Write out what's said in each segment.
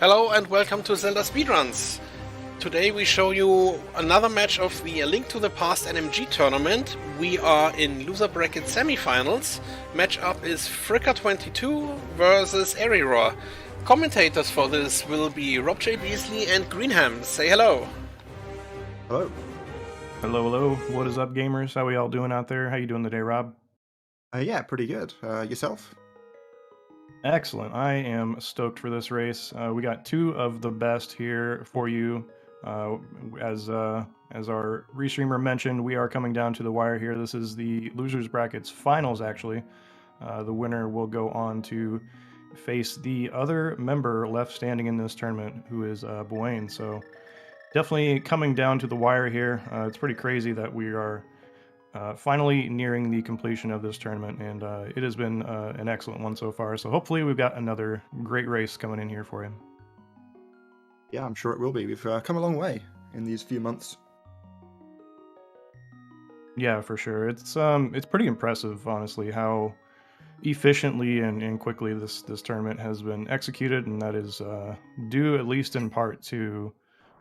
Hello and welcome to Zelda Speedruns. Today we show you another match of the A Link to the Past NMG tournament. We are in loser bracket semifinals. Matchup is Fricker22 versus Eriror. Commentators for this will be Rob J. Beasley and Greenham. Say hello. Hello. Hello, hello. What is up, gamers? How are y'all doing out there? How you doing today, Rob? Yeah, pretty good. Yourself? Excellent. I am stoked for this race. We got two of the best here for you. As our restreamer mentioned, we are coming down to the wire here. This is the losers brackets finals, actually. The winner will go on to face the other member left standing in this tournament, who is Boyne. So definitely coming down to the wire here. It's pretty crazy that we are finally nearing the completion of this tournament, and it has been an excellent one so far. So hopefully we've got another great race coming in here for you. Yeah, I'm sure it will be. We've come a long way in these few months. Yeah, for sure. It's pretty impressive, honestly, how efficiently and quickly this tournament has been executed, and that is due at least in part to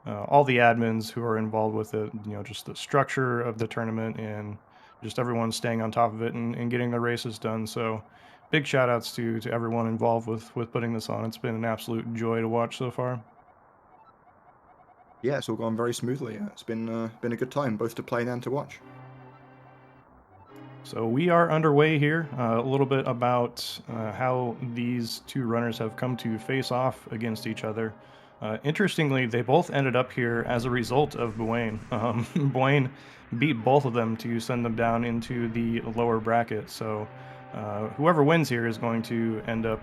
all the admins who are involved with it. You know, just the structure of the tournament and just everyone staying on top of it and getting the races done. So big shout outs to everyone involved with putting this on. It's been an absolute joy to watch so far. Yeah, it's all gone very smoothly. It's been a good time, both to play and to watch. So we are underway here. A little bit about how these two runners have come to face off against each other. Interestingly, they both ended up here as a result of Boyne. Boyne beat both of them to send them down into the lower bracket. So whoever wins here is going to end up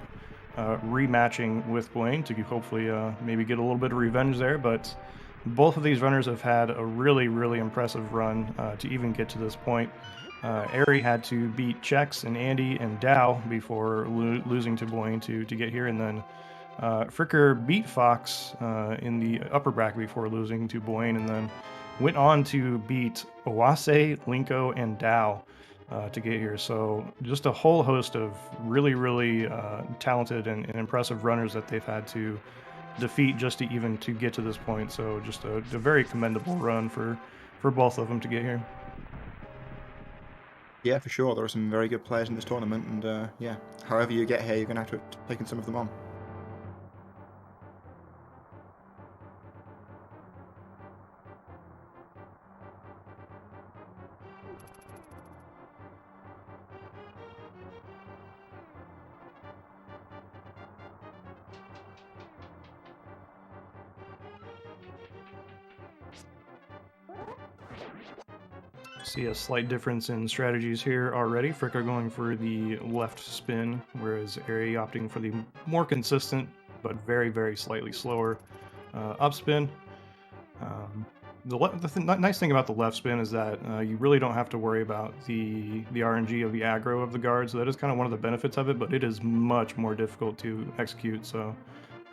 rematching with Boyne to hopefully maybe get a little bit of revenge there. But both of these runners have had a really, really impressive run to even get to this point. Eri had to beat Chex and Andy and Dow before losing to Boyne to get here, and then Fricker beat Fox in the upper bracket before losing to Boyne, and then went on to beat Owase, Linko, and Dow to get here. So just a whole host of really, really talented and impressive runners that they've had to defeat just to even to get to this point. So just a very commendable run for both of them to get here. Yeah, for sure. There are some very good players in this tournament, and yeah, however you get here, you're going to have to take some of them on. See a slight difference in strategies here already. Fricker going for the left spin, whereas Eri opting for the more consistent but very, very slightly slower up spin. The nice thing about the left spin is that you really don't have to worry about the RNG of the aggro of the guard, so that is kind of one of the benefits of it, but it is much more difficult to execute. So,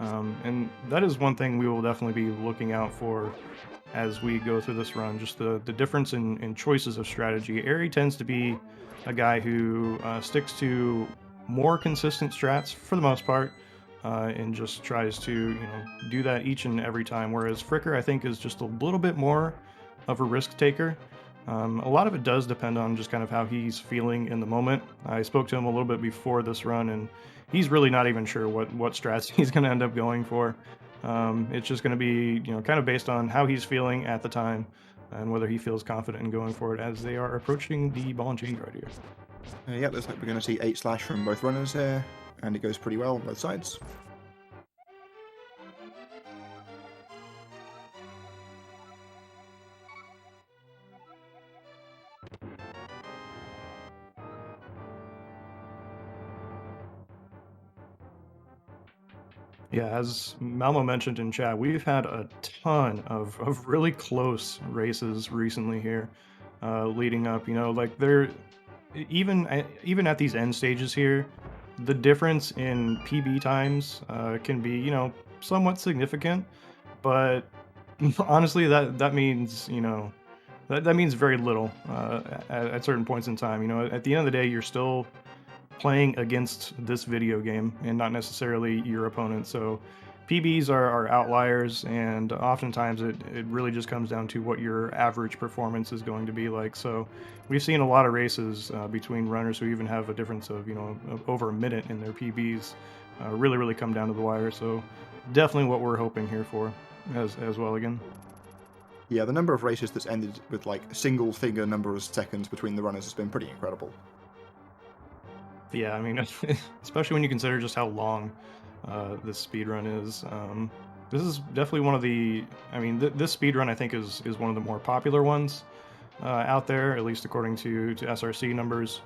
and that is one thing we will definitely be looking out for as we go through this run, just the difference in choices of strategy. Eri tends to be a guy who sticks to more consistent strats for the most part, and just tries to do that each and every time, whereas Fricker, I think, is just a little bit more of a risk taker. A lot of it does depend on just kind of how he's feeling in the moment. I spoke to him a little bit before this run, and he's really not even sure what strats he's going to end up going for. It's just going to be, kind of based on how he's feeling at the time and whether he feels confident in going for it as they are approaching the ball and chain right here. Yeah, looks like we're going to see 8 slash from both runners here, and it goes pretty well on both sides. Yeah, as Malmo mentioned in chat, we've had a ton of really close races recently here, leading up. Like even at these end stages here, the difference in PB times can be somewhat significant, but honestly, that means that means very little at certain points in time. At the end of the day, you're still playing against this video game and not necessarily your opponent. So PBs are outliers, and oftentimes it really just comes down to what your average performance is going to be like. So we've seen a lot of races between runners who even have a difference of, over a minute in their PBs really come down to the wire. So definitely what we're hoping here for as well again. Yeah, the number of races that's ended with like a single finger number of seconds between the runners has been pretty incredible. Yeah, I mean, especially when you consider just how long this speed run is. This is definitely one of the. I mean, this speed run I think is one of the more popular ones out there, at least according to SRC numbers.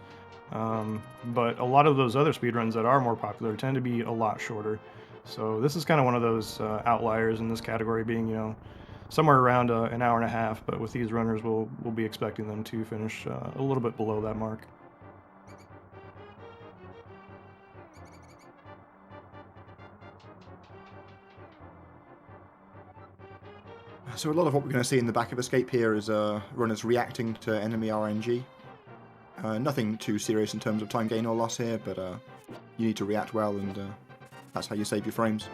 But a lot of those other speed runs that are more popular tend to be a lot shorter. So this is kind of one of those outliers in this category, being somewhere around an hour and a half. But with these runners, we'll be expecting them to finish a little bit below that mark. So a lot of what we're going to see in the back of Escape here is runners reacting to enemy RNG. Nothing too serious in terms of time gain or loss here, but you need to react well, and that's how you save your frames.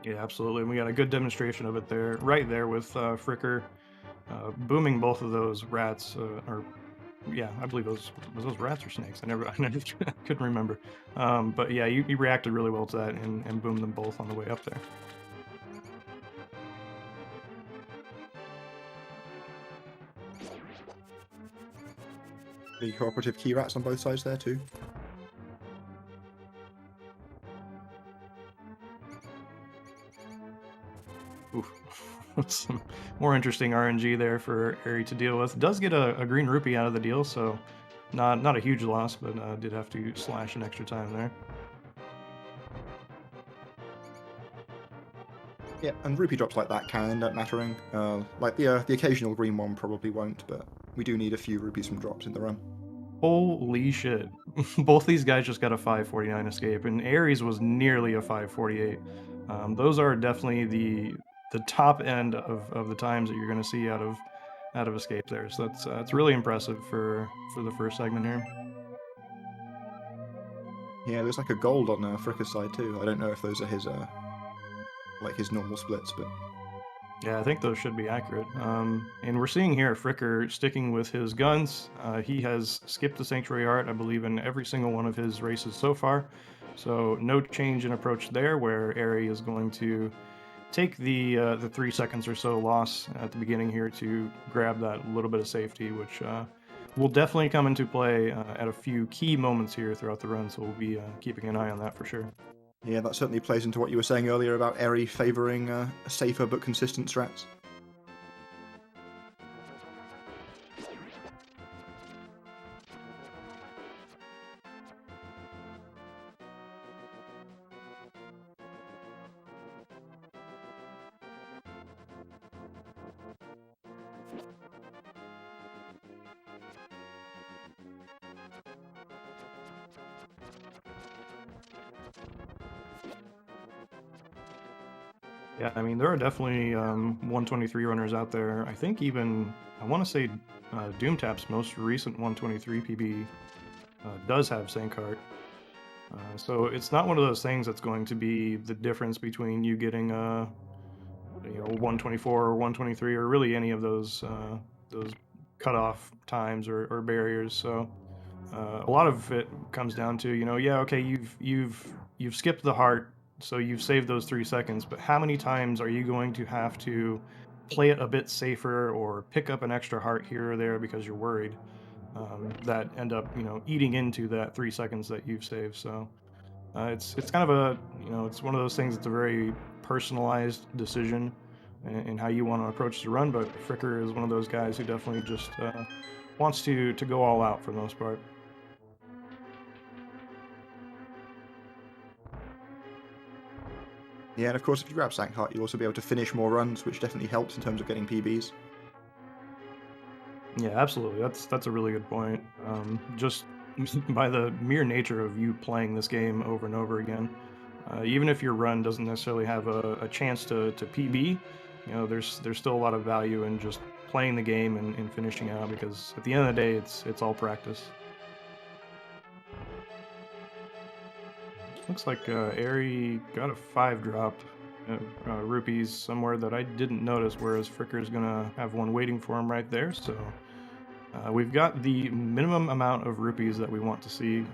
Yeah, absolutely. And we got a good demonstration of it there, right there with Fricker booming both of those rats, yeah, I believe those rats or snakes. I never couldn't remember. But yeah, you reacted really well to that and boomed them both on the way up there. The cooperative key rats on both sides there too. Oof. Some more interesting RNG there for Eri to deal with. Does get a green rupee out of the deal, so not a huge loss, but did have to slash an extra time there. Yeah, and rupee drops like that can end up mattering. Like the occasional green one probably won't, but we do need a few rupees from drops in the run. Holy shit. Both these guys just got a 549 escape, and Ares was nearly a 548. Those are definitely the top end of the times that you're going to see out of escape there. So that's really impressive for the first segment here. Yeah, there's like a gold on Fricker's side too. I don't know if those are his like his normal splits, but yeah, I think those should be accurate. And we're seeing here Fricker sticking with his guns. He has skipped the Sanctuary Art, I believe, in every single one of his races so far. So no change in approach there, where Eri is going to take the 3 seconds or so loss at the beginning here to grab that little bit of safety, which will definitely come into play at a few key moments here throughout the run. So we'll be keeping an eye on that for sure. yeah, that certainly plays into what you were saying earlier about Eri favouring safer but consistent strats. Yeah, I mean, there are definitely 123 runners out there. I think even, I want to say Doomtap's most recent 123 PB does have Sankart. So it's not one of those things that's going to be the difference between you getting 124 or 123 or really any of those cutoff times or barriers. So a lot of it comes down to, yeah, okay, you've skipped the heart, so you've saved those 3 seconds, but how many times are you going to have to play it a bit safer or pick up an extra heart here or there because you're worried that end up, eating into that 3 seconds that you've saved? So it's kind of a, it's one of those things that's a very personalized decision in how you want to approach the run, but Fricker is one of those guys who definitely just wants to go all out for the most part. Yeah, and of course if you grab Sankart you'll also be able to finish more runs, which definitely helps in terms of getting PBs. Yeah, absolutely. That's a really good point. Just by the mere nature of you playing this game over and over again, even if your run doesn't necessarily have a chance to PB, there's still a lot of value in just playing the game and finishing out, because at the end of the day, it's all practice. Looks like Eri got a 5-drop rupees somewhere that I didn't notice, whereas Fricker's gonna have one waiting for him right there. So we've got the minimum amount of rupees that we want to see.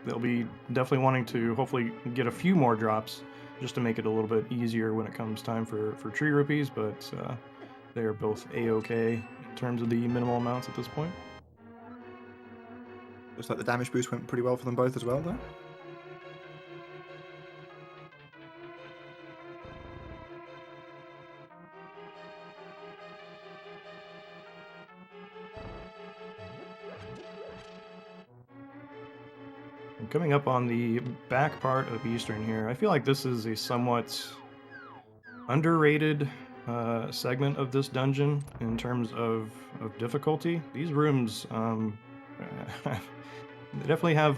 They'll be definitely wanting to hopefully get a few more drops just to make it a little bit easier when it comes time for tree rupees, but they are both A-okay in terms of the minimal amounts at this point. Looks like the damage boost went pretty well for them both as well, though. Coming up on the back part of Eastern here, I feel like this is a somewhat underrated segment of this dungeon in terms of difficulty. These rooms they definitely have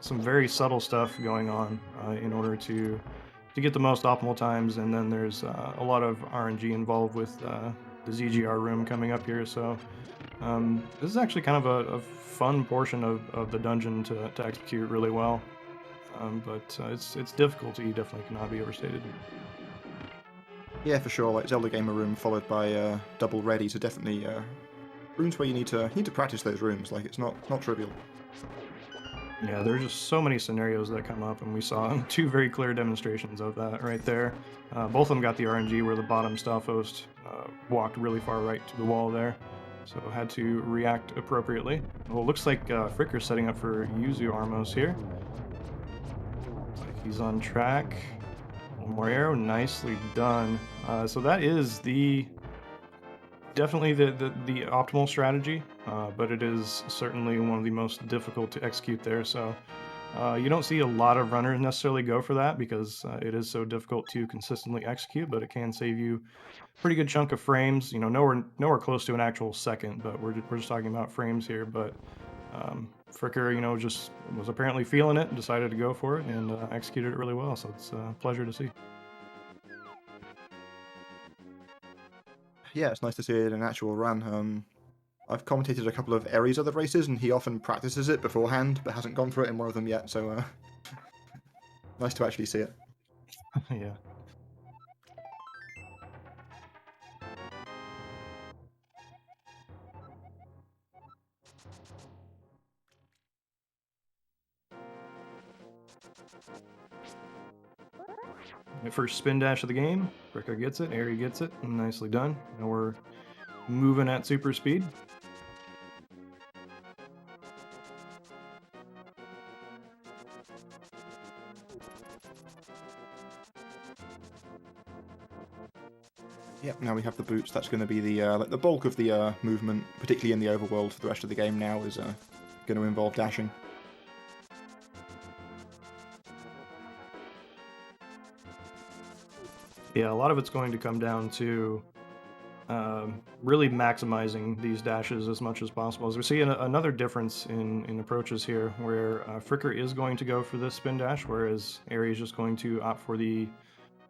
some very subtle stuff going on in order to get the most optimal times, and then there's a lot of RNG involved with the ZGR room coming up here, so this is actually kind of a fun portion of the dungeon to execute really well, but its difficulty definitely cannot be overstated. Yeah, for sure. Like Zelda Gamer Room followed by Double Ready, so definitely rooms where you need to practice those rooms. Like it's not trivial. Yeah, there's just so many scenarios that come up, and we saw 2 very clear demonstrations of that right there. Both of them got the RNG where the bottom Stalfos walked really far right to the wall there, so had to react appropriately. Well, it looks like Fricker's setting up for Yuzu Armos here. Looks like he's on track. One more arrow, nicely done. So that is definitely the optimal strategy, but it is certainly one of the most difficult to execute there. So you don't see a lot of runners necessarily go for that because it is so difficult to consistently execute, but it can save you a pretty good chunk of frames. You know, nowhere close to an actual second, but we're just talking about frames here. But Fricker, you know, just was apparently feeling it and decided to go for it and executed it really well. So it's a pleasure to see. Yeah, it's nice to see it in an actual run. I've commentated a couple of Eri's other races, and he often practices it beforehand, but hasn't gone for it in one of them yet, so nice to actually see it. Yeah. The first spin dash of the game. Fricker gets it, Eri gets it, nicely done. Now we're moving at super speed. Yep, now we have the boots. That's going to be the bulk of the movement, particularly in the overworld for the rest of the game now, is going to involve dashing. Yeah, a lot of it's going to come down to really maximizing these dashes as much as possible. As we see another difference in approaches here, where Fricker is going to go for this spin dash, whereas Eri is just going to opt for the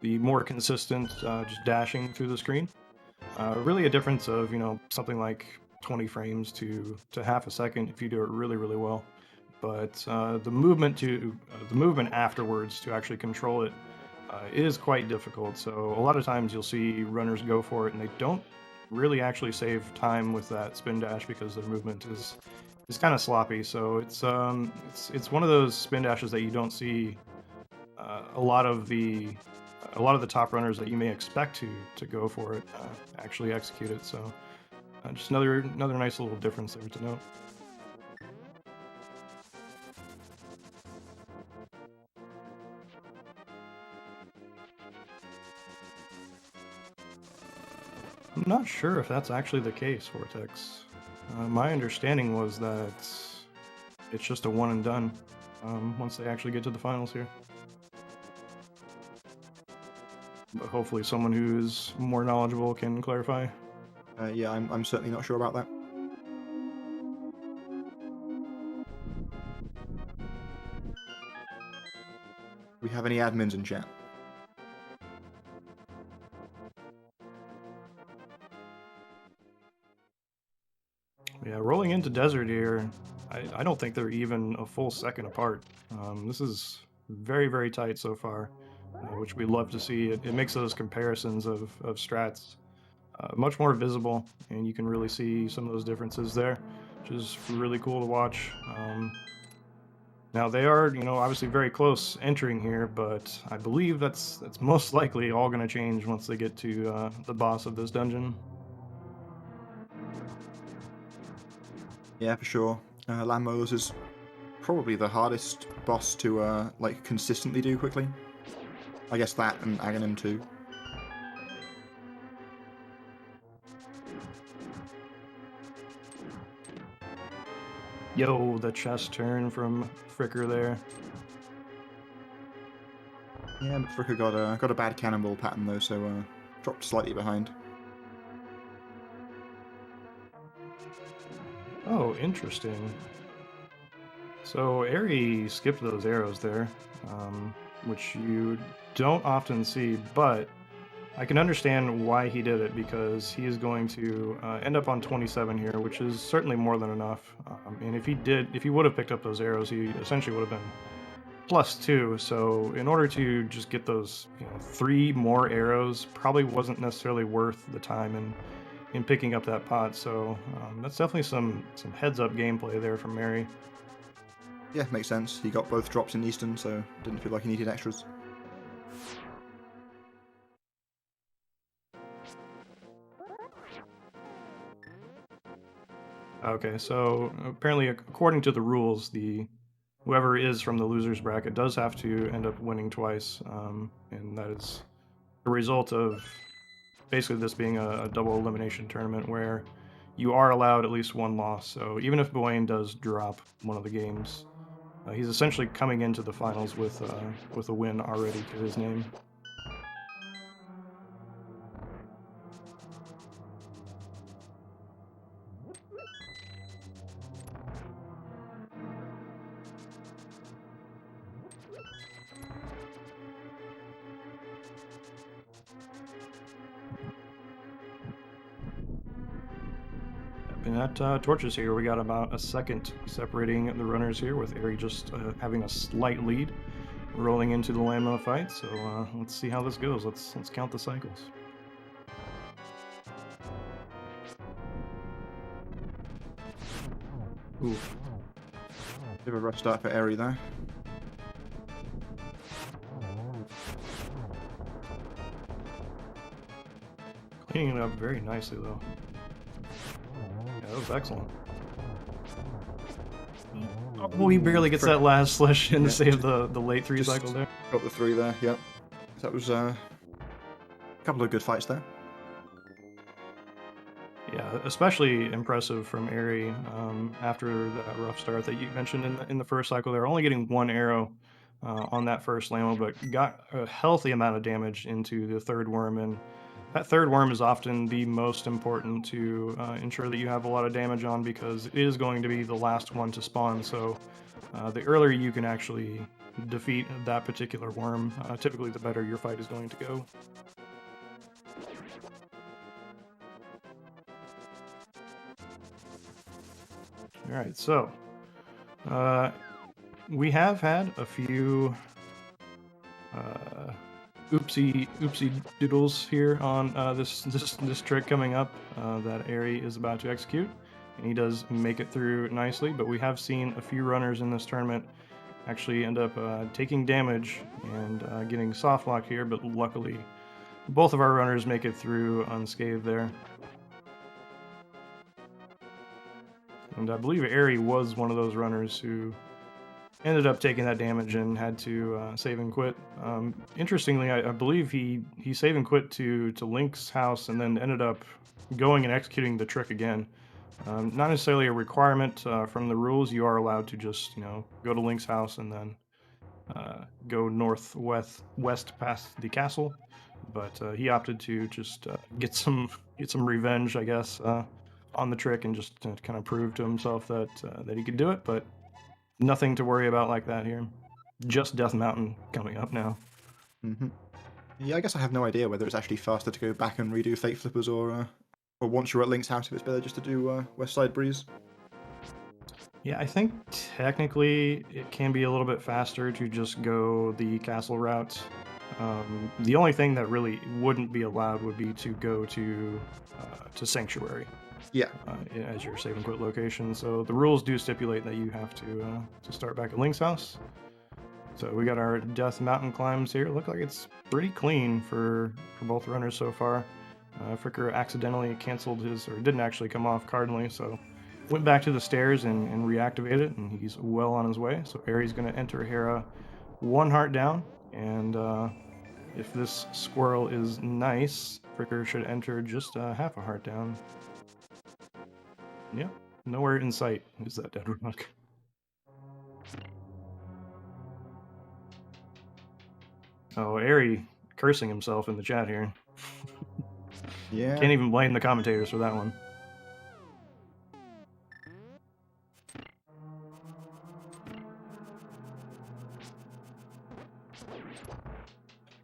more consistent just dashing through the screen. Really a difference of, you know, something like 20 frames to half a second if you do it really, really well. But the movement afterwards to actually control it is quite difficult. So a lot of times you'll see runners go for it and they don't really actually save time with that spin dash because their movement is kind of sloppy. So it's one of those spin dashes that you don't see a lot of the top runners that you may expect to go for it actually execute it. So just another nice little difference there to note. I'm not sure if that's actually the case, Vortex. My understanding was that it's just a one and done once they actually get to the finals here. But hopefully someone who's more knowledgeable can clarify. Yeah, I'm certainly not sure about that. We have any admins in chat? Yeah, rolling into Desert here, I don't think they're even a full second apart. This is very, very tight so far, which we love to see. It makes those comparisons of strats much more visible, and you can really see some of those differences there, which is really cool to watch. Now they are, obviously very close entering here, but I believe that's most likely all going to change once they get to the boss of this dungeon. Yeah, for sure. Landmowers is probably the hardest boss to like consistently do quickly. I guess that and Gannon too. Yo, the chest turn from Fricker there. Yeah, but Fricker got a bad cannonball pattern though, so dropped slightly behind. Oh, interesting. So Eri skipped those arrows there, which you don't often see, but I can understand why he did it, because he is going to end up on 27 here, which is certainly more than enough. And if he would have picked up those arrows, he essentially would have been +2. So in order to just get those 3 more arrows, probably wasn't necessarily worth the time in picking up that pot. So that's definitely some heads-up gameplay there from Mary. Yeah, makes sense. He got both drops in Eastern, so didn't feel like he needed extras. Okay, so apparently, according to the rules, whoever is from the losers bracket does have to end up winning twice, and that is the result of basically this being a double elimination tournament where you are allowed at least one loss. So even if Boyne does drop one of the games, he's essentially coming into the finals with a win already to his name. And that torches here. We got about a second separating the runners here, with Eri just having a slight lead, rolling into the landmill fight. So let's see how this goes. Let's count the cycles. Oof. Bit of a rough start for Eri there. Cleaning it up very nicely though. Yeah, that was excellent. Oh, he barely gets that last slash in to save the late 3 cycle there. Got the 3 there, yep. That was a couple of good fights there. Yeah, especially impressive from Eri after that rough start that you mentioned in the first cycle. They're only getting 1 arrow on that first Lamo, but got a healthy amount of damage into the third worm, and that third worm is often the most important to ensure that you have a lot of damage on, because it is going to be the last one to spawn. So the earlier you can actually defeat that particular worm, typically the better your fight is going to go. All right, so we have had a few oopsie doodles here on this trick coming up that Eri is about to execute, and he does make it through nicely. But we have seen a few runners in this tournament actually end up taking damage and getting soft locked here, but luckily both of our runners make it through unscathed there. And I believe Eri was one of those runners who ended up taking that damage and had to save and quit. Interestingly, I believe he save and quit to Link's house, and then ended up going and executing the trick again. Not necessarily a requirement from the rules. You are allowed to just go to Link's house and then go west past the castle, but he opted to just get some revenge, I guess, on the trick, and just kind of prove to himself that he could do it. But nothing to worry about like that here. Just Death Mountain coming up now. Mm-hmm. Yeah, I guess I have no idea whether it's actually faster to go back and redo Fate Flippers, or once you're at Link's house, if it's better just to do West Side Breeze. Yeah, I think technically it can be a little bit faster to just go the castle route. The only thing that really wouldn't be allowed would be to go to Sanctuary Yeah. as your save and quit location. So the rules do stipulate that you have to start back at Link's house. So we got our Death Mountain climbs here. Look like it's pretty clean for both runners so far. Fricker accidentally canceled his, or didn't actually come off cardinally, so went back to the stairs and reactivated, and he's well on his way. So Aries going to enter Hera 1 heart down, and if this squirrel is nice, Fricker should enter just half a heart down. Yeah, nowhere in sight is that dead rock. Oh, Ari cursing himself in the chat here. Yeah. Can't even blame the commentators for that one.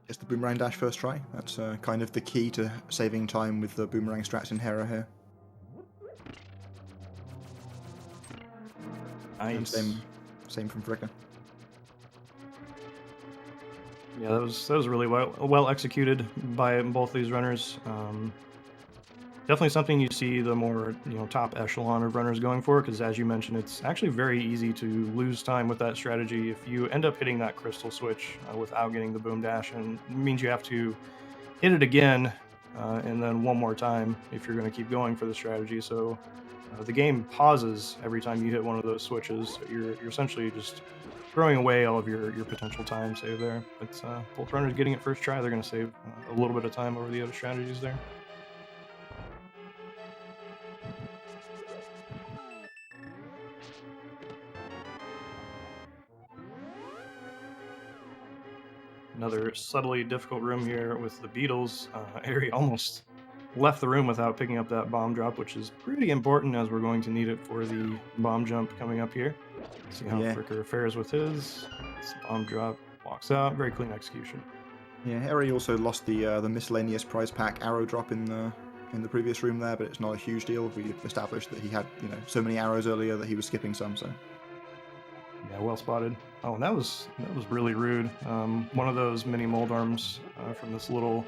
It's the boomerang dash first try. That's kind of the key to saving time with the boomerang strats in Hera here. Nice. Same from Fricker. Yeah, that was really well executed by both these runners. Definitely something you see the more top echelon of runners going for, because as you mentioned, it's actually very easy to lose time with that strategy if you end up hitting that crystal switch without getting the boom dash, and it means you have to hit it again and then one more time if you're going to keep going for the strategy. So the game pauses every time you hit one of those switches. So you're essentially just throwing away all of your potential time save there. But both runners getting it first try, they're going to save a little bit of time over the other strategies there. Another subtly difficult room here with the beetles. Ari almost left the room without picking up that bomb drop, which is pretty important as we're going to need it for the bomb jump coming up here. See how Fricker fares with his. It's bomb drop, walks out, very clean execution. Yeah, Eri also lost the miscellaneous prize pack arrow drop in the previous room there, but it's not a huge deal. We established that he had so many arrows earlier that he was skipping some. So yeah, well spotted. Oh, and that was really rude. One of those mini Moldarms from this little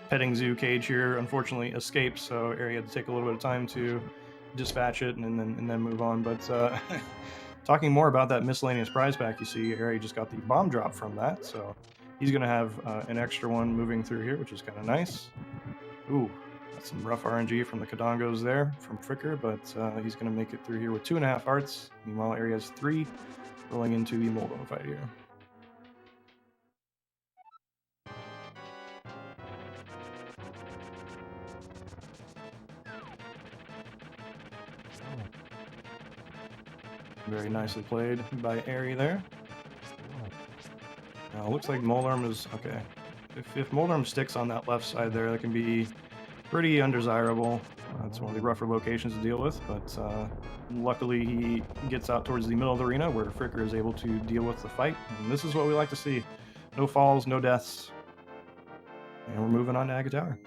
petting zoo cage here unfortunately escaped, so Ari had to take a little bit of time to dispatch it and then move on. But talking more about that miscellaneous prize pack, you see Ari just got the bomb drop from that, so he's going to have an extra one moving through here, which is kind of nice. Ooh, that's some rough RNG from the Kadongos there from Fricker, but he's going to make it through here with 2.5 hearts. Meanwhile, Ari has 3, rolling into the Moldon fight here. Very nicely played by Ari there. Now, looks like Moldarm is okay. If Moldarm sticks on that left side there, that can be pretty undesirable. It's one of the rougher locations to deal with, but luckily he gets out towards the middle of the arena where Fricker is able to deal with the fight, and this is what we like to see. No falls, no deaths. And we're moving on to Aga Tower.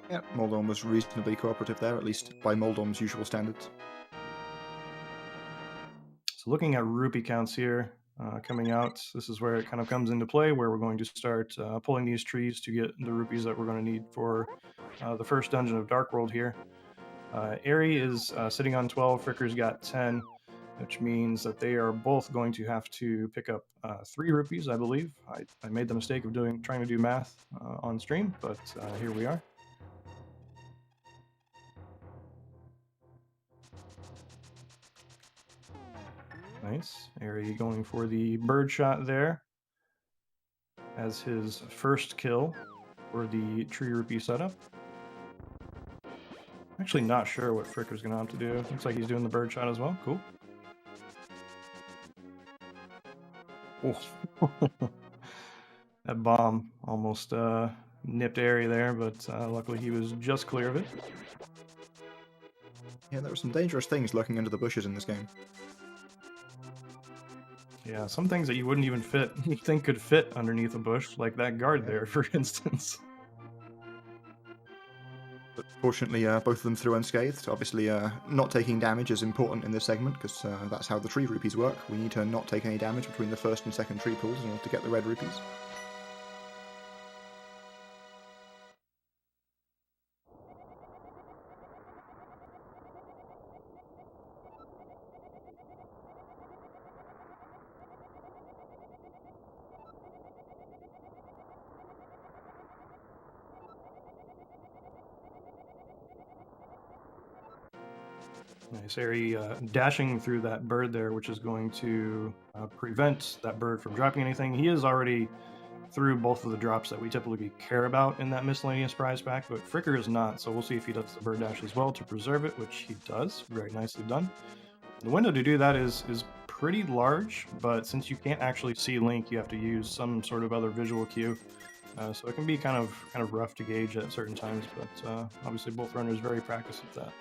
Yeah, Moldorm was reasonably cooperative there, at least by Moldorm's usual standards. So looking at rupee counts here coming out, this is where it kind of comes into play, where we're going to start pulling these trees to get the rupees that we're going to need for the first dungeon of Dark World here. Ari is sitting on 12, Fricker's got 10, which means that they are both going to have to pick up 3 rupees, I believe. I made the mistake of trying to do math on stream, but here we are. Nice. Ari going for the bird shot there as his first kill for the tree rupee setup. Actually not sure what Fricker's going to have to do. Looks like he's doing the bird shot as well. Cool. Oh. That bomb almost nipped Ari there, but luckily he was just clear of it. Yeah, there were some dangerous things lurking under the bushes in this game. Yeah, some things that you wouldn't even think could fit underneath a bush, like that guard there, for instance. But fortunately, both of them through unscathed. Obviously, not taking damage is important in this segment, because that's how the tree rupees work. We need to not take any damage between the first and second tree pulls in order to get the red rupees. Nice, Eri dashing through that bird there, which is going to prevent that bird from dropping anything. He is already through both of the drops that we typically care about in that miscellaneous prize pack, but Fricker is not, so we'll see if he does the bird dash as well to preserve it, which he does. Very nicely done. The window to do that is pretty large, but since you can't actually see Link, you have to use some sort of other visual cue. So it can be kind of rough to gauge at certain times, but obviously both runners very practiced with that.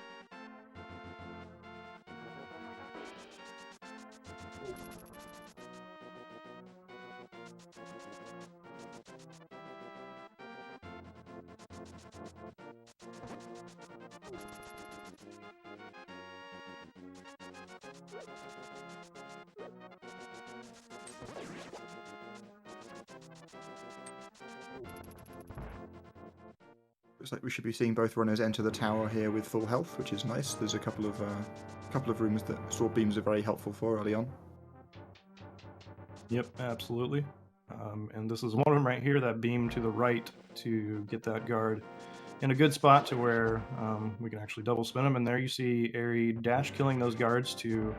Looks like we should be seeing both runners enter the tower here with full health, which is nice. There's a couple of rooms that sword beams are very helpful for early on. Yep, absolutely. And this is one of them right here, that beam to the right to get that guard in a good spot to where we can actually double spin them. And there you see Eri dash killing those guards to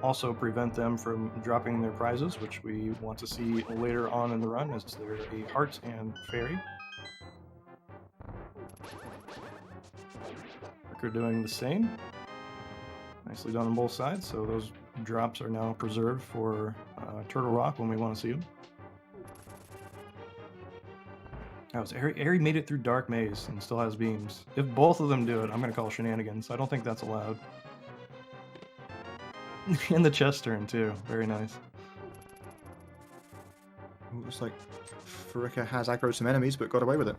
also prevent them from dropping their prizes, which we want to see later on in the run, as they're a heart and fairy. Fricker doing the same. Nicely done on both sides, so those drops are now preserved for Turtle Rock when we want to see them. Eri made it through Dark Maze and still has beams. If both of them do it, I'm going to call shenanigans. I don't think that's allowed. And the chest turn too. Very nice. Looks like Fricker has aggroed some enemies, but got away with it.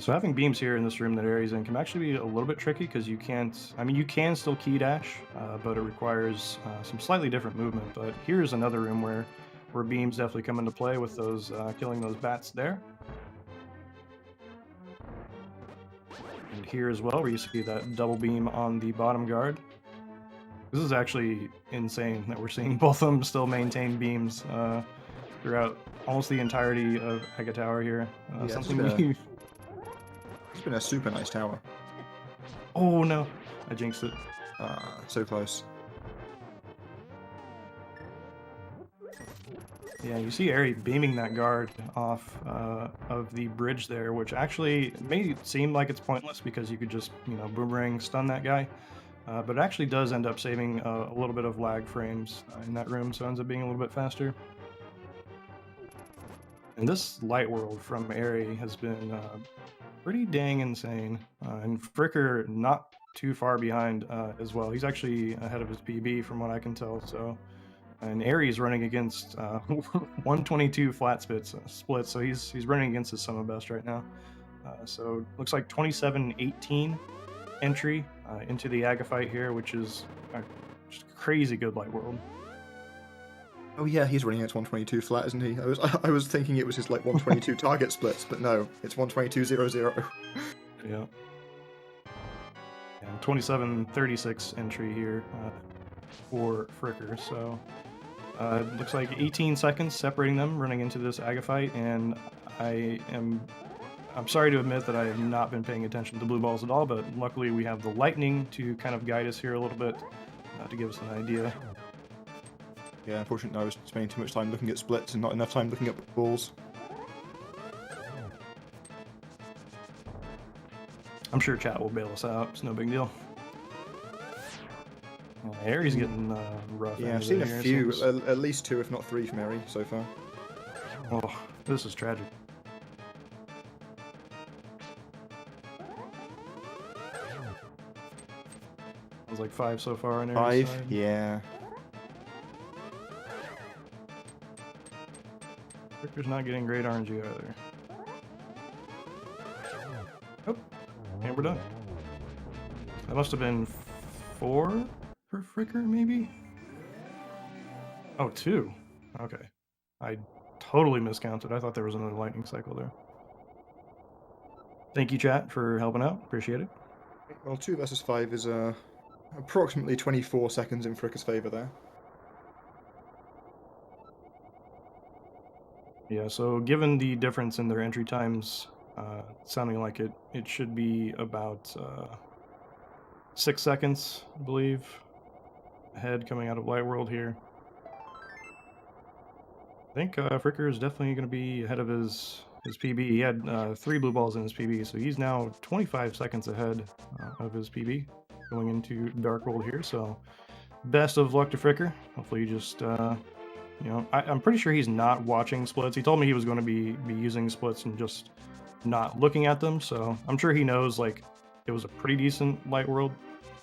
So having beams here in this room that Eri's in can actually be a little bit tricky, because you can't, I mean, you can still key dash, but it requires some slightly different movement. But here's another room where beams definitely come into play with those killing those bats there. And here as well, where you see that double beam on the bottom guard. This is actually insane that we're seeing both of them still maintain beams throughout almost the entirety of Aga Tower here. Yeah, it's been a super nice tower. Oh no, I jinxed it. So close. Yeah, you see Eri beaming that guard off of the bridge there, which actually may seem like it's pointless because you could just, boomerang stun that guy. But it actually does end up saving a little bit of lag frames in that room, so it ends up being a little bit faster. And this light world from Eri has been pretty dang insane. And Fricker not too far behind as well. He's actually ahead of his PB from what I can tell. So, and Eri's running against 122 flat splits, so he's running against his summer best right now. So looks like 27-18 entry into the Aga fight here, which is just crazy good light world. Oh yeah, he's running at 122 flat, isn't he? I was thinking it was his 122 target splits, but no, it's 122.00. Yeah. And 27-36 entry here for Fricker. So looks like 18 seconds separating them running into this Aga fight, and I'm sorry to admit that I have not been paying attention to blue balls at all, but luckily we have the lightning to kind of guide us here a little bit to give us an idea. Yeah, unfortunately I was spending too much time looking at splits and not enough time looking at balls. I'm sure chat will bail us out. It's no big deal. Eri's getting rough. Yeah, I've seen a few, at least 2 if not 3 from Eri so far. Oh, this is tragic. It was like 5 so far on Eri's 5? side. Yeah. Fricker's not getting great RNG either. Oh, and we're done. That must have been 4 for Fricker, maybe? Oh, 2. Okay. I totally miscounted. I thought there was another lightning cycle there. Thank you, chat, for helping out. Appreciate it. Well, 2 versus 5 is approximately 24 seconds in Fricker's favour there. Yeah, so given the difference in their entry times, sounding like it should be about 6 seconds, I believe, ahead coming out of Light World here. I think Fricker is definitely going to be ahead of his PB. He had 3 blue balls in his PB, so he's now 25 seconds ahead of his PB going into Dark World here. So best of luck to Fricker. Hopefully he just, you know, I'm pretty sure he's not watching splits. He told me he was going to be using splits and just not looking at them. So I'm sure he knows, like, it was a pretty decent Light World,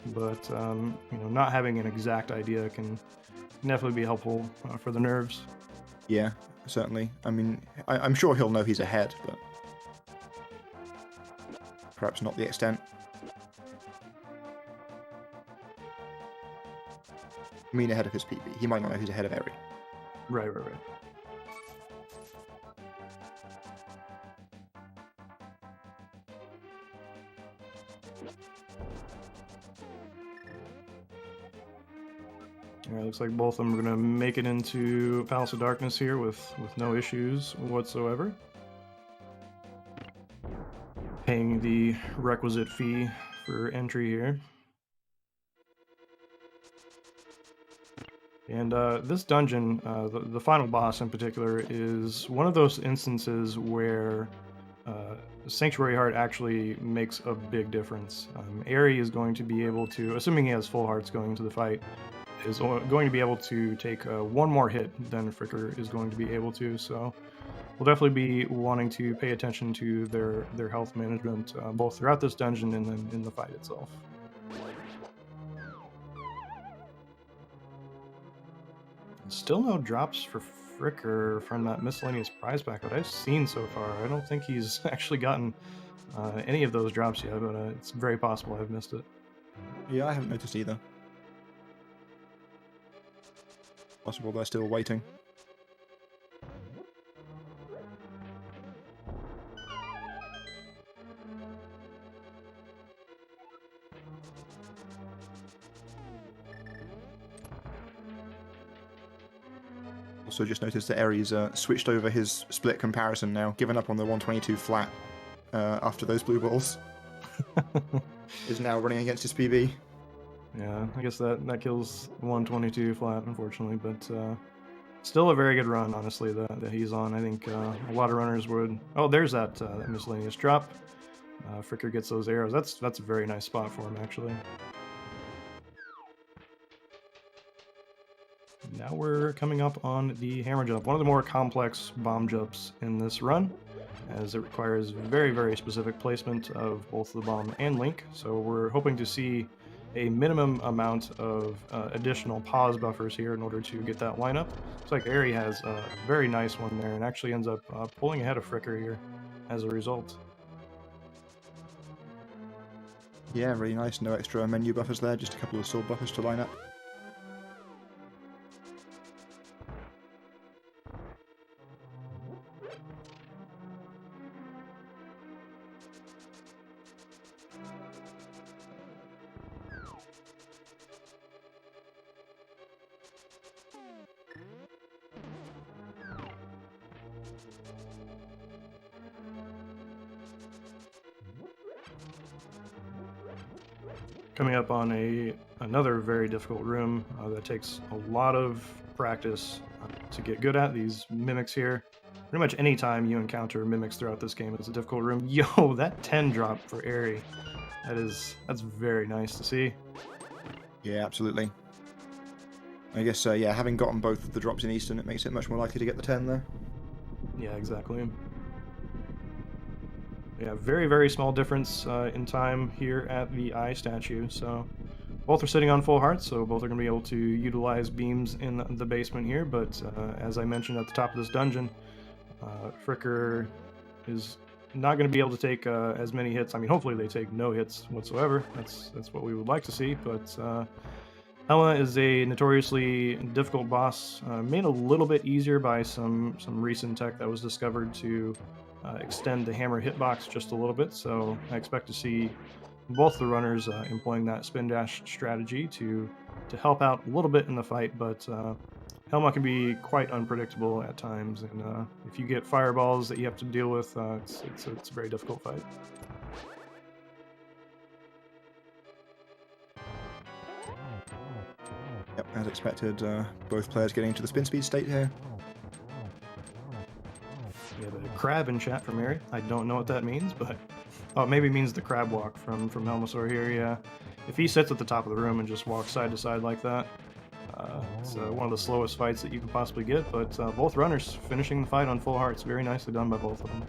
but, you know, not having an exact idea can definitely be helpful for the nerves. Yeah, certainly. I mean, I'm sure he'll know he's ahead, but perhaps not the extent. I mean, ahead of his PB. He might not know he's ahead of Eri. Right. Alright, looks like both of them are going to make it into Palace of Darkness here with no issues whatsoever. Paying the requisite fee for entry here. And this dungeon, the final boss in particular, is one of those instances where Sanctuary Heart actually makes a big difference. Eri is going to be able to, assuming he has full hearts going into the fight, is going to be able to take one more hit than Fricker is going to be able to, so we'll definitely be wanting to pay attention to their health management, both throughout this dungeon and then in the fight itself. Still no drops for Fricker from that miscellaneous prize pack that I've seen so far. I don't think he's actually gotten any of those drops yet, but it's very possible I've missed it. Yeah, I haven't noticed either. Possible they're still waiting. Also just noticed that Eri's switched over his split comparison now, given up on the 122 flat after those blue balls. Is now running against his PB. Yeah, I guess that kills 122 flat, unfortunately, but still a very good run, honestly, that he's on. I think a lot of runners would... Oh, there's that miscellaneous drop. Fricker gets those arrows. That's a very nice spot for him, actually. Now we're coming up on the hammer jump, one of the more complex bomb jumps in this run, as it requires very, very specific placement of both the bomb and Link. So we're hoping to see a minimum amount of additional pause buffers here in order to get that lineup. Looks like Eri has a very nice one there and actually ends up pulling ahead of Fricker here as a result. Yeah, really nice. No extra menu buffers there, just a couple of sword buffers to line up. Coming up on another very difficult room that takes a lot of practice to get good at. These mimics here. Pretty much any time you encounter mimics throughout this game, it's a difficult room. Yo, that 10 drop for Eri. That's very nice to see. Yeah, absolutely. I guess, yeah, having gotten both of the drops in Eastern, it makes it much more likely to get the 10 there. Yeah, exactly. Yeah, very, very small difference in time here at the eye statue. So both are sitting on full hearts, so both are going to be able to utilize beams in the basement here. But as I mentioned at the top of this dungeon, Fricker is not going to be able to take as many hits. I mean, hopefully they take no hits whatsoever. That's what we would like to see. But Helma is a notoriously difficult boss, made a little bit easier by some recent tech that was discovered to extend the hammer hitbox just a little bit. So I expect to see both the runners employing that spin dash strategy to help out a little bit in the fight. But Helma can be quite unpredictable at times, and if you get fireballs that you have to deal with, it's a very difficult fight. Yep, as expected, both players getting into the spin speed state here. We have a crab in chat from Eri. I don't know what that means, but oh, maybe it means the crab walk from Helmasaur here. Yeah, if he sits at the top of the room and just walks side to side like that, it's one of the slowest fights that you can possibly get. But both runners finishing the fight on full hearts. Very nicely done by both of them.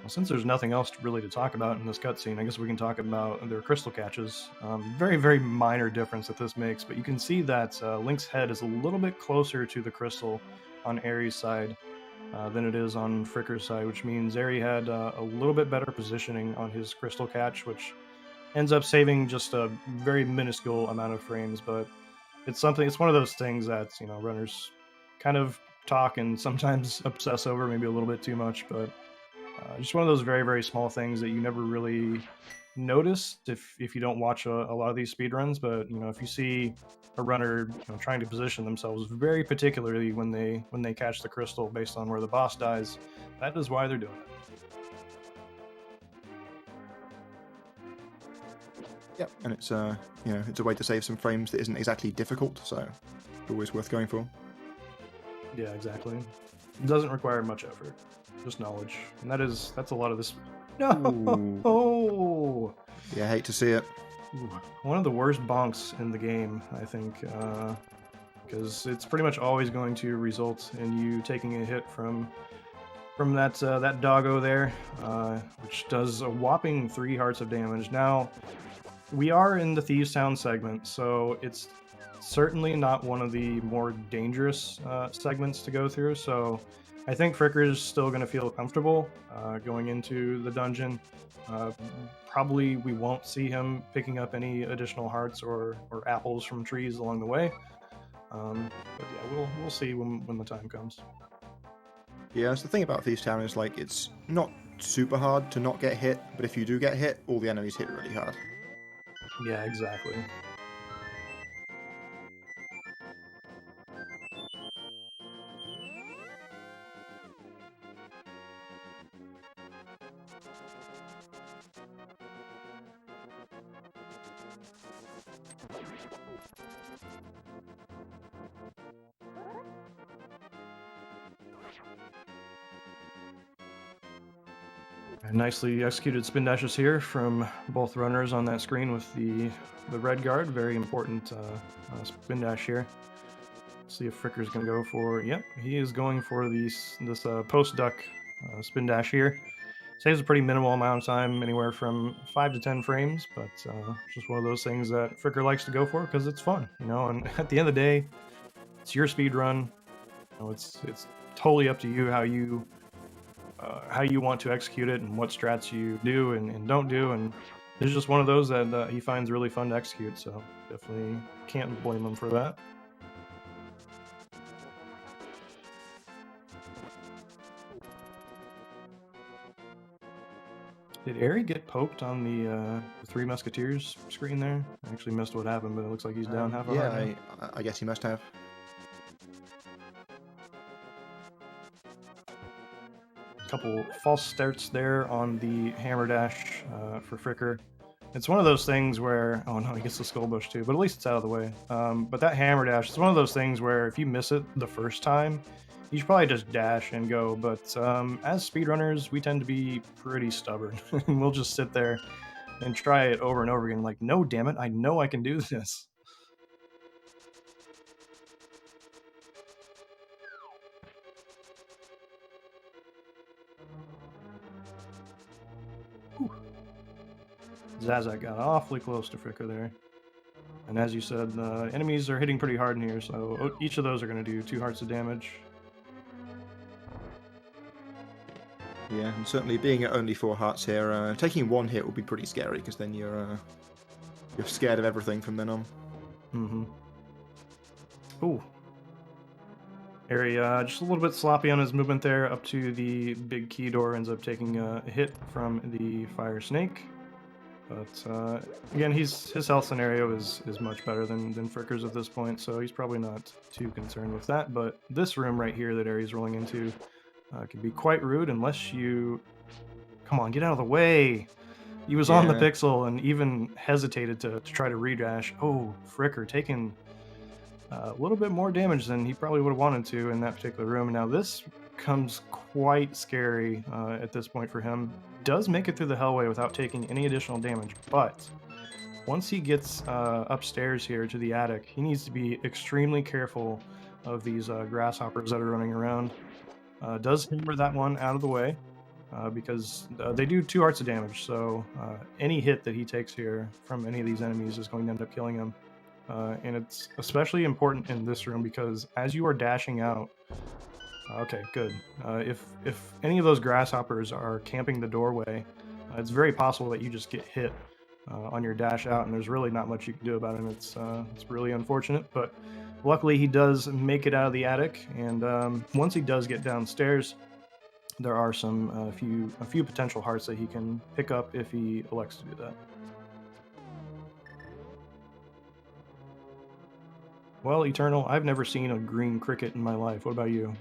Well, since there's nothing else really to talk about in this cutscene, I guess we can talk about their crystal catches. Very, very minor difference that this makes, but you can see that Link's head is a little bit closer to the crystal on Eri's side than it is on Fricker's side, which means Eri had a little bit better positioning on his crystal catch, which ends up saving just a very minuscule amount of frames. But it's one of those things that runners kind of talk and sometimes obsess over, maybe a little bit too much, but just one of those very, very small things that you never really notice if you don't watch a lot of these speedruns. But if you see a runner trying to position themselves very particularly when they catch the crystal based on where the boss dies, that is why they're doing it. Yep, and it's it's a way to save some frames that isn't exactly difficult, so always worth going for. Yeah, exactly. It doesn't require much effort, just knowledge, and that's a lot of this. No. Oh. Yeah, I hate to see it. Ooh. One of the worst bonks in the game, I think, because it's pretty much always going to result in you taking a hit from that doggo there, which does a whopping 3 hearts of damage. Now, we are in the Thieves Town segment, so it's certainly not one of the more dangerous segments to go through. So I think Fricker is still going to feel comfortable going into the dungeon. Probably we won't see him picking up any additional hearts or apples from trees along the way. But yeah, we'll see when the time comes. Yeah, so the thing about Thieves Town is it's not super hard to not get hit, but if you do get hit, all the enemies hit really hard. Yeah, exactly. Nicely executed spin dashes here from both runners on that screen with the red guard. Very important spin dash here. Let's see if Fricker's going to go for... Yep, he is going for this post duck spin dash here. Saves a pretty minimal amount of time, anywhere from 5 to 10 frames, but just one of those things that Fricker likes to go for because it's fun, and at the end of the day, it's your speed run. It's totally up to you how you want to execute it and what strats you do and don't do, and it's just one of those that he finds really fun to execute, so definitely can't blame him for that. Did Eri get poked on the Three Musketeers screen there? I actually missed what happened, but it looks like he's down half a heart. Yeah, I guess he must have. Couple false starts there on the hammer dash for Fricker. It's one of those things where, oh no, he gets the skull bush too, but at least it's out of the way. But that hammer dash, it's one of those things where if you miss it the first time, You should probably just dash and go, but as speedrunners, we tend to be pretty stubborn. And we'll just sit there and try it over and over again, like, no, damn it, I know I can do this. Whew. Zazak got awfully close to Fricker there. And as you said, enemies are hitting pretty hard in here, so each of those are going to do 2 hearts of damage. Yeah, and certainly being at only 4 hearts here, taking 1 hit will be pretty scary, because then you're scared of everything from then on. Mm-hmm. Ooh. Eri, just a little bit sloppy on his movement there, up to the big key door, ends up taking a hit from the fire snake. But again, his health scenario is much better than Fricker's at this point, so he's probably not too concerned with that. But this room right here that Eri's rolling into can be quite rude unless you... Come on, get out of the way! He was on the pixel and even hesitated to try to redash. Oh, Fricker taking a little bit more damage than he probably would have wanted to in that particular room. Now this comes quite scary at this point for him. Does make it through the hellway without taking any additional damage, but once he gets upstairs here to the attic, he needs to be extremely careful of these grasshoppers that are running around. Does hammer that one out of the way because they do 2 hearts of damage, so any hit that he takes here from any of these enemies is going to end up killing him. And it's especially important in this room because as you are dashing out, okay, good. If any of those grasshoppers are camping the doorway, it's very possible that you just get hit on your dash out, and there's really not much you can do about it. It's really unfortunate, but luckily he does make it out of the attic, and once he does get downstairs, there are a few potential hearts that he can pick up if he elects to do that. Well, Eternal, I've never seen a green cricket in my life. What about you?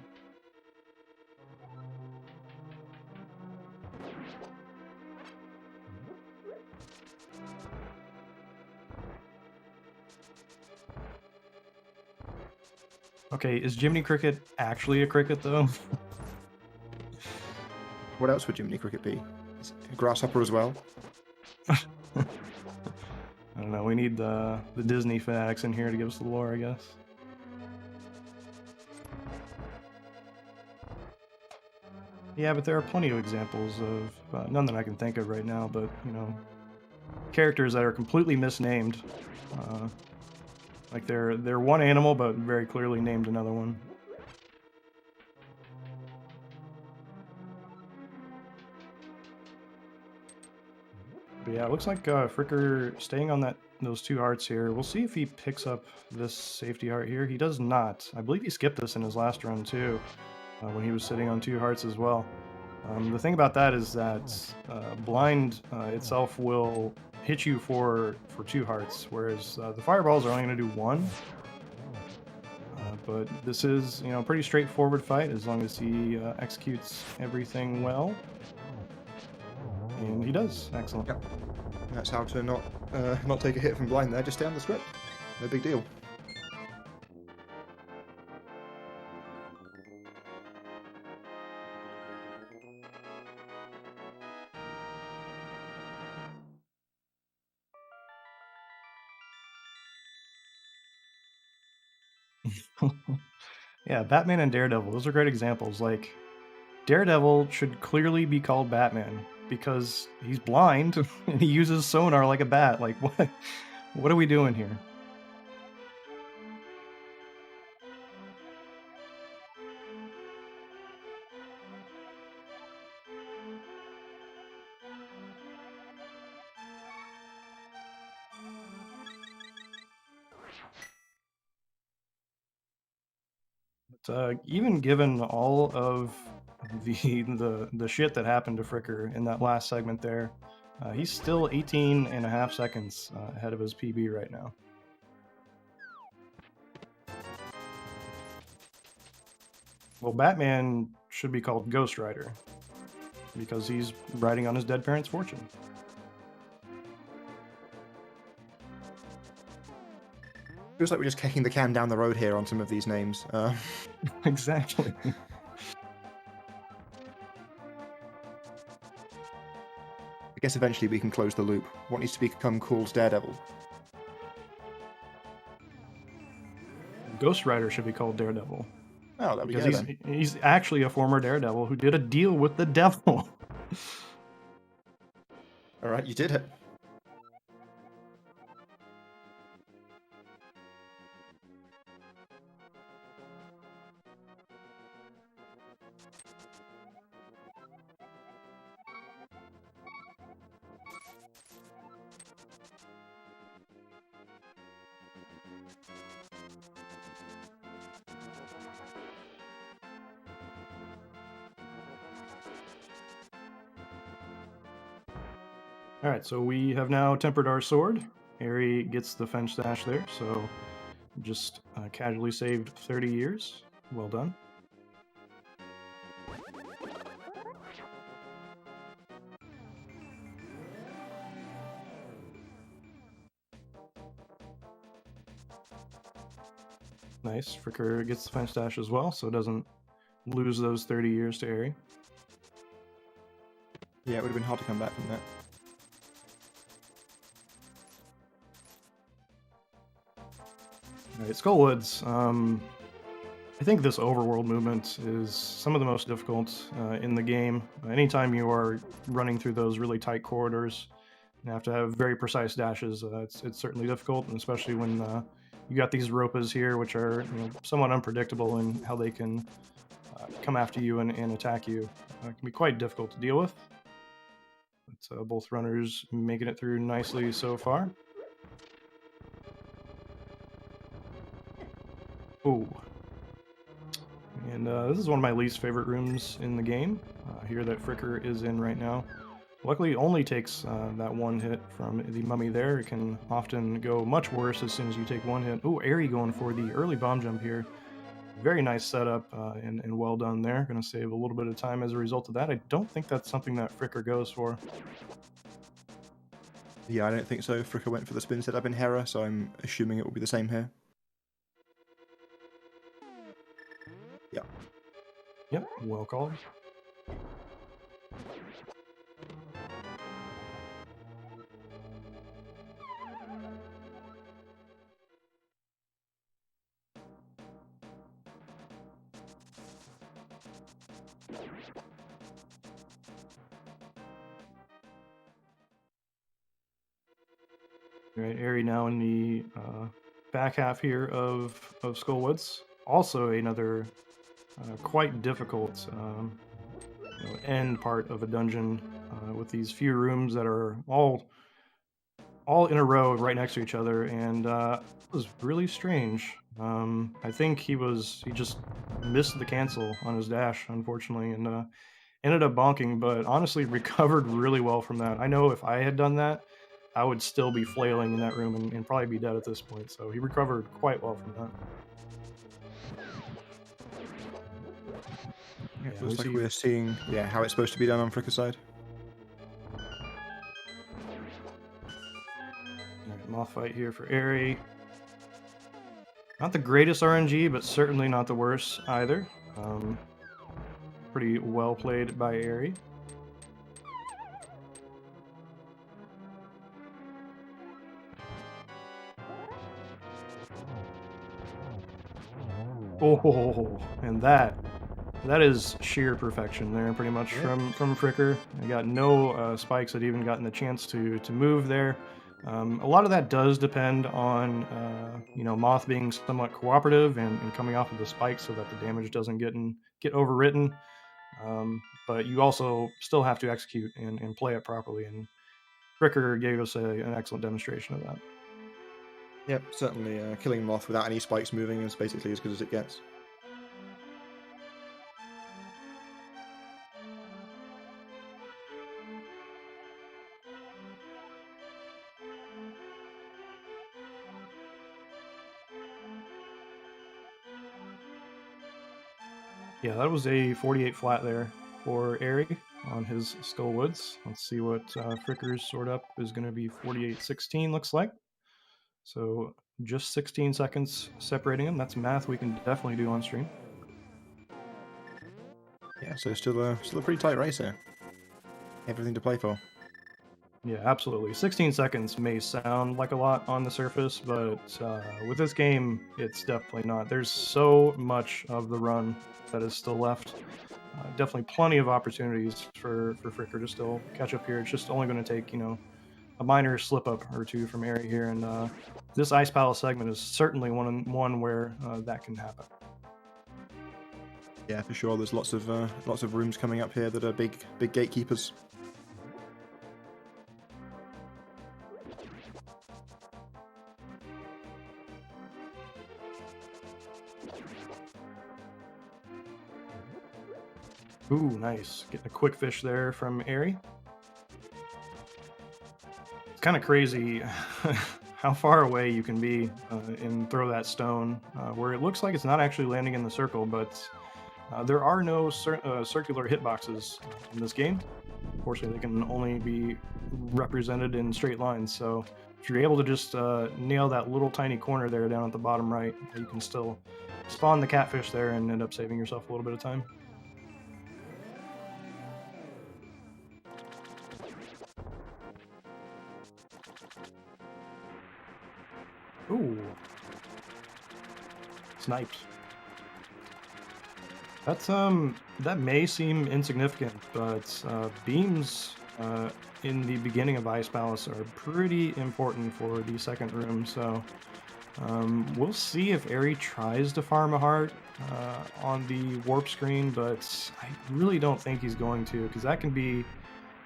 Okay, is Jiminy Cricket actually a cricket, though? What else would Jiminy Cricket be? Is it a grasshopper as well? I don't know, we need the Disney fanatics in here to give us the lore, I guess. Yeah, but there are plenty of examples of, none that I can think of right now, but, you know, characters that are completely misnamed. Like they're one animal, but very clearly named another one. But yeah, it looks like Fricker staying on those 2 hearts here. We'll see if he picks up this safety heart here. He does not. I believe he skipped this in his last run too, when he was sitting on 2 hearts as well. The thing about that is that blind itself will hit you for 2 hearts, whereas the fireballs are only going to do 1. But this is, you know, a pretty straightforward fight as long as he executes everything well. And he does. Excellent. Yep. That's how to not take a hit from blind there. Just stay on the script. No big deal. Yeah, Batman and Daredevil, those are great examples. Like, Daredevil should clearly be called Batman because he's blind and he uses sonar like a bat. Like, what are we doing here? Even given all of the shit that happened to Fricker in that last segment there, he's still 18.5 seconds ahead of his PB right now. Well, Batman should be called Ghost Rider because he's riding on his dead parents' fortune. Feels like we're just kicking the can down the road here on some of these names. Exactly. I guess eventually we can close the loop. What needs to become Cool's Daredevil? Ghost Rider should be called Daredevil. Oh, there we go Because then. he's actually a former Daredevil who did a deal with the devil. All right, you did it. All right, so we have now tempered our sword. Eri gets the fence dash there, so just casually saved 30 years. Well done. Nice. Fricker gets the fence dash as well, so doesn't lose those 30 years to Eri. Yeah, it would have been hard to come back from that. All right, Skullwoods. I think this overworld movement is some of the most difficult in the game. Anytime you are running through those really tight corridors, you have to have very precise dashes. It's certainly difficult, and especially when you got these ropas here, which are somewhat unpredictable in how they can come after you and attack you. It can be quite difficult to deal with. But both runners making it through nicely so far. Oh. And this is one of my least favorite rooms in the game, here that Fricker is in right now. Luckily, it only takes that one hit from the mummy there. It can often go much worse as soon as you take one hit. Oh, Eri going for the early bomb jump here. Very nice setup and well done there. Going to save a little bit of time as a result of that. I don't think that's something that Fricker goes for. Yeah, I don't think so. Fricker went for the spin setup in Hera, so I'm assuming it will be the same here. Yeah. Yep, well called. All right, Eri now in the back half here of Skullwoods. Also another quite difficult end part of a dungeon with these few rooms that are all in a row right next to each other, and it was really strange. I think he just missed the cancel on his dash, unfortunately, and ended up bonking, but honestly recovered really well from that. I know if I had done that, I would still be flailing in that room and probably be dead at this point, so he recovered quite well from that. Yeah, Yeah, looks like we're seeing how it's supposed to be done on Fricker's side. Alright, moth fight here for Eri. Not the greatest RNG, but certainly not the worst either. Pretty well played by Eri. Oh, and that is sheer perfection there, pretty much from Fricker. I got no spikes that even gotten the chance to move there. A lot of that does depend on Moth being somewhat cooperative and coming off of the spikes so that the damage doesn't get overwritten. But you also still have to execute and play it properly, and Fricker gave us an excellent demonstration of that. Yep, certainly killing Moth without any spikes moving is basically as good as it gets. Yeah, that was a 48 flat there for Eri on his Skullwoods. Let's see what Fricker's sort up is going to be 48-16 looks like. So just 16 seconds separating them. That's math we can definitely do on stream. Yeah, so still a pretty tight race here. Everything to play for. Yeah, absolutely. 16 seconds may sound like a lot on the surface, but with this game, it's definitely not. There's so much of the run that is still left. Definitely plenty of opportunities for Fricker to still catch up here. It's just only going to take, a minor slip up or two from Eri here, and this Ice Palace segment is certainly one where that can happen. Yeah, for sure. There's lots of rooms coming up here that are big gatekeepers. Ooh, nice. Getting a quick fish there from Eri. It's kind of crazy how far away you can be and throw that stone, where it looks like it's not actually landing in the circle, but there are no circular hitboxes in this game. Unfortunately, they can only be represented in straight lines, so if you're able to just nail that little tiny corner there down at the bottom right, you can still spawn the catfish there and end up saving yourself a little bit of time. Ooh. Sniped. That's that may seem insignificant, but beams in the beginning of Ice Palace are pretty important for the second room, so we'll see if Eri tries to farm a heart on the warp screen, but I really don't think he's going to, because that can be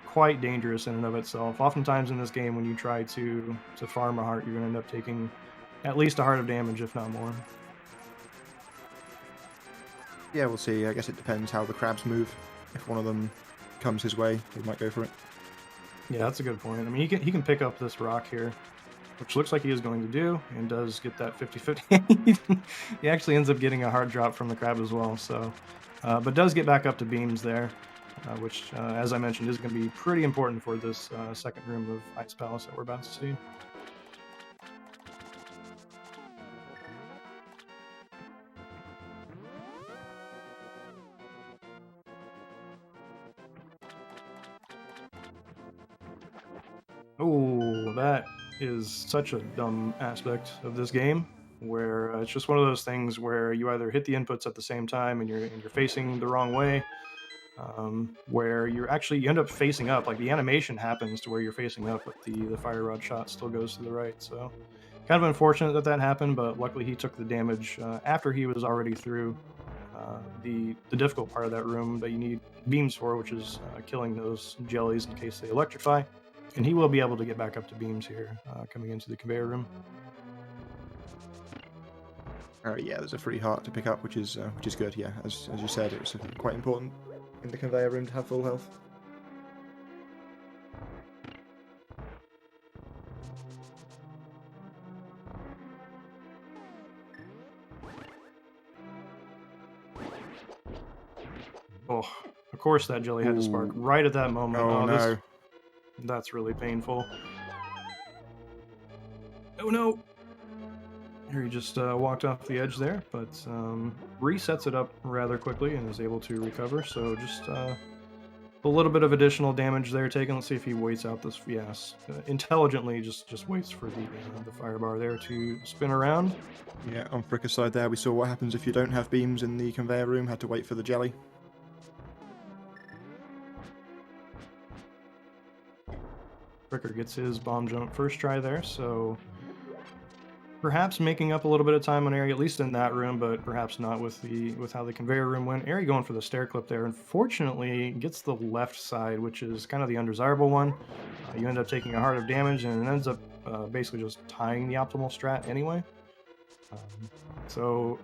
quite dangerous in and of itself. Oftentimes in this game, when you try to farm a heart, you're going to end up taking at least a heart of damage, if not more. Yeah, we'll see. I guess it depends how the crabs move. If one of them comes his way, he might go for it. Yeah, that's a good point. I mean, he can pick up this rock here, which looks like he is going to do, and does get that 50-50. He actually ends up getting a hard drop from the crab as well, so but does get back up to beams there, which, as I mentioned, is going to be pretty important for this second room of Ice Palace that we're about to see. Oh, that is such a dumb aspect of this game, where it's just one of those things where you either hit the inputs at the same time and you're facing the wrong way, where you end up facing up. Like the animation happens to where you're facing up, but the fire rod shot still goes to the right. So kind of unfortunate that happened, but luckily he took the damage after he was already through the difficult part of that room that you need beams for, which is killing those jellies in case they electrify. And he will be able to get back up to beams here, coming into the conveyor room. Yeah, there's a free heart to pick up, which is good. Yeah, as you said, it was quite important in the conveyor room to have full health. Oh, of course that jelly had to spark right at that moment. Oh no. That's really painful. Oh no! Here he just walked off the edge there, but resets it up rather quickly and is able to recover. So just a little bit of additional damage there taken. Let's see if he waits out this. Yes, intelligently just waits for the fire bar there to spin around. Yeah, on Fricker's side there, we saw what happens if you don't have beams in the conveyor room. Had to wait for the jelly. Fricker gets his bomb jump first try there, so perhaps making up a little bit of time on Eri, at least in that room, but perhaps not with how the conveyor room went. Eri going for the stair clip there. Unfortunately, gets the left side, which is kind of the undesirable one. You end up taking a heart of damage, and it ends up basically just tying the optimal strat anyway. So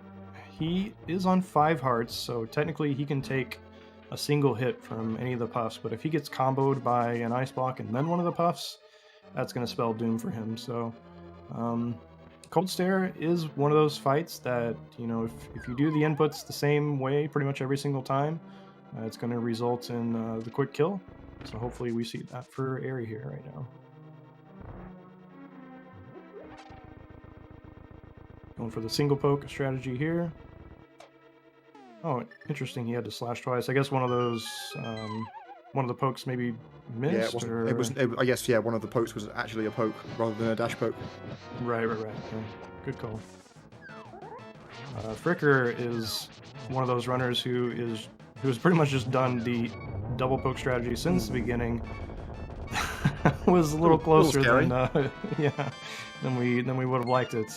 he is on 5 hearts, so technically he can take a single hit from any of the puffs, but if he gets comboed by an ice block and then one of the puffs, that's going to spell doom for him. So Cold Stare is one of those fights that, if you do the inputs the same way pretty much every single time, it's going to result in the quick kill. So hopefully we see that for Eri here right now. Going for the single poke strategy here. Oh, interesting. He had to slash twice. I guess one of those, one of the pokes maybe Yeah, it missed, wasn't. or I guess yeah, one of the pokes was actually a poke rather than a dash poke. right. Yeah. Good call. Fricker is one of those runners who's pretty much just done the double poke strategy since the beginning. Was a little closer scary. than yeah, than we would have liked it.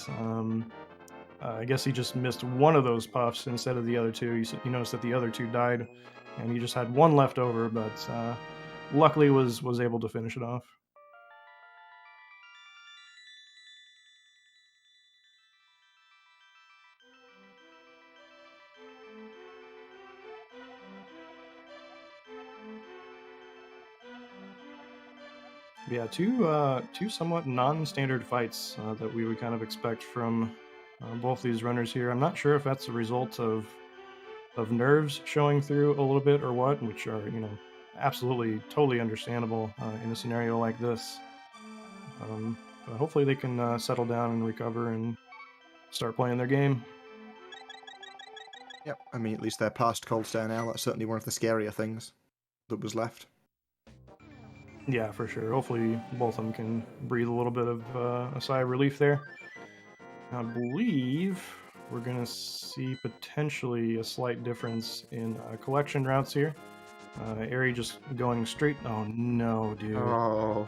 I guess he just missed one of those puffs instead of the other two. You noticed that the other two died, and he just had one left over, but luckily was able to finish it off. Yeah, two somewhat non-standard fights that we would kind of expect from both these runners here. I'm not sure if that's a result of nerves showing through a little bit or what, which are absolutely totally understandable in a scenario like this. But hopefully they can settle down and recover and start playing their game. Yep. I mean, at least they're past cold stare now. That's certainly one of the scarier things that was left. Yeah, for sure. Hopefully both of them can breathe a little bit of a sigh of relief there. I believe we're going to see potentially a slight difference in collection routes here. Eri just going straight. Oh no, dude. Oh.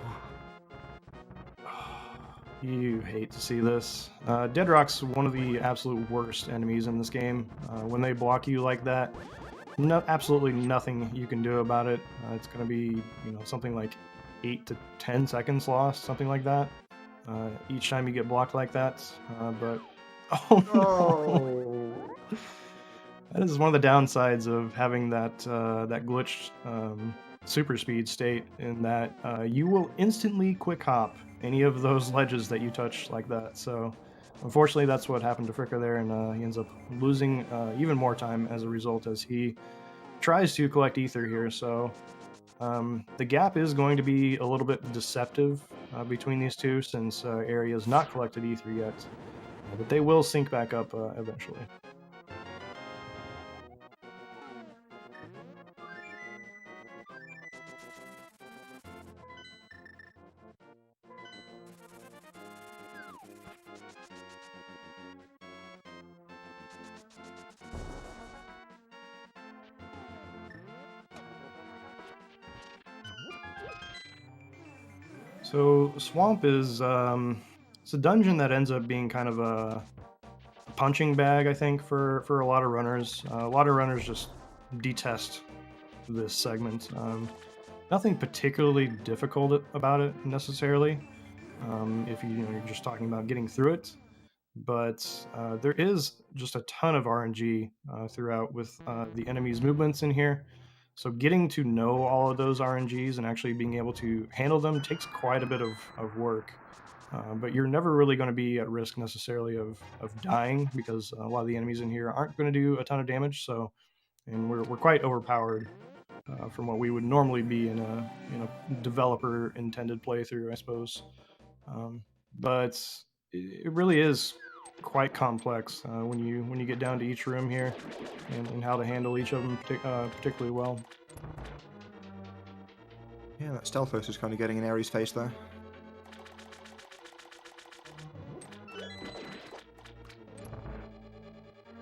You hate to see this. Deadrock's one of the absolute worst enemies in this game. When they block you like that, absolutely nothing you can do about it. It's going to be, something like 8 to 10 seconds lost, something like that. Each time you get blocked like that. But oh no, that is one of the downsides of having that glitched super speed state, in that you will instantly quick hop any of those ledges that you touch like that. So unfortunately, that's what happened to Fricker there, and he ends up losing even more time as a result as he tries to collect ether here. So the gap is going to be a little bit deceptive between these two, since Eri has not collected ether yet, but they will sync back up eventually. So Swamp is it's a dungeon that ends up being kind of a punching bag, I think, for a lot of runners. A lot of runners just detest this segment. Nothing particularly difficult about it necessarily. If you're just talking about getting through it, but there is just a ton of RNG throughout with the enemy's movements in here. So getting to know all of those RNGs and actually being able to handle them takes quite a bit of work. But you're never really going to be at risk necessarily of dying, because a lot of the enemies in here aren't going to do a ton of damage. So, and we're quite overpowered from what we would normally be in a developer intended playthrough, I suppose. But it really is quite complex when you get down to each room here, and how to handle each of them particularly well. Yeah, that Stealthos is kind of getting in Eri's face there.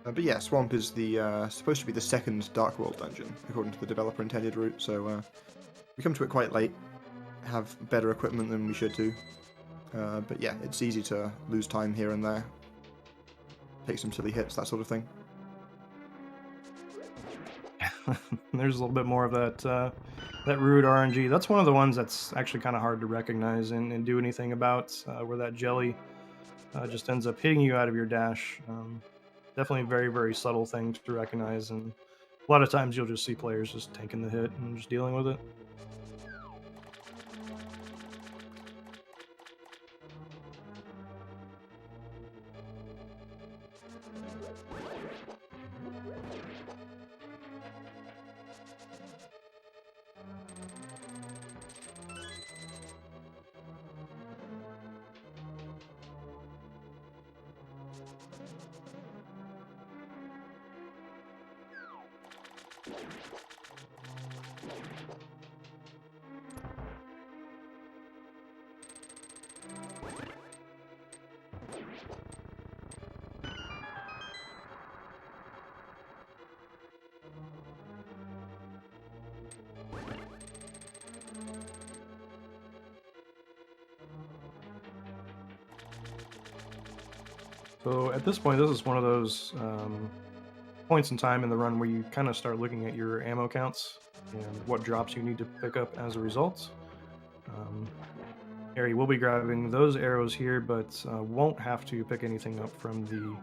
But yeah, Swamp is the supposed to be the second Dark World dungeon, according to the developer intended route, so we come to it quite late, have better equipment than we should do. But yeah, it's easy to lose time here and there, take some silly hits, that sort of thing. There's a little bit more of that rude RNG. That's one of the ones that's actually kind of hard to recognize and do anything about, where that jelly just ends up hitting you out of your dash. Definitely a very, very subtle thing to recognize, and a lot of times you'll just see players just taking the hit and just dealing with it. So at this point, this is one of those points in time in the run where you kind of start looking at your ammo counts and what drops you need to pick up as a result. Harry will be grabbing those arrows here, but won't have to pick anything up from the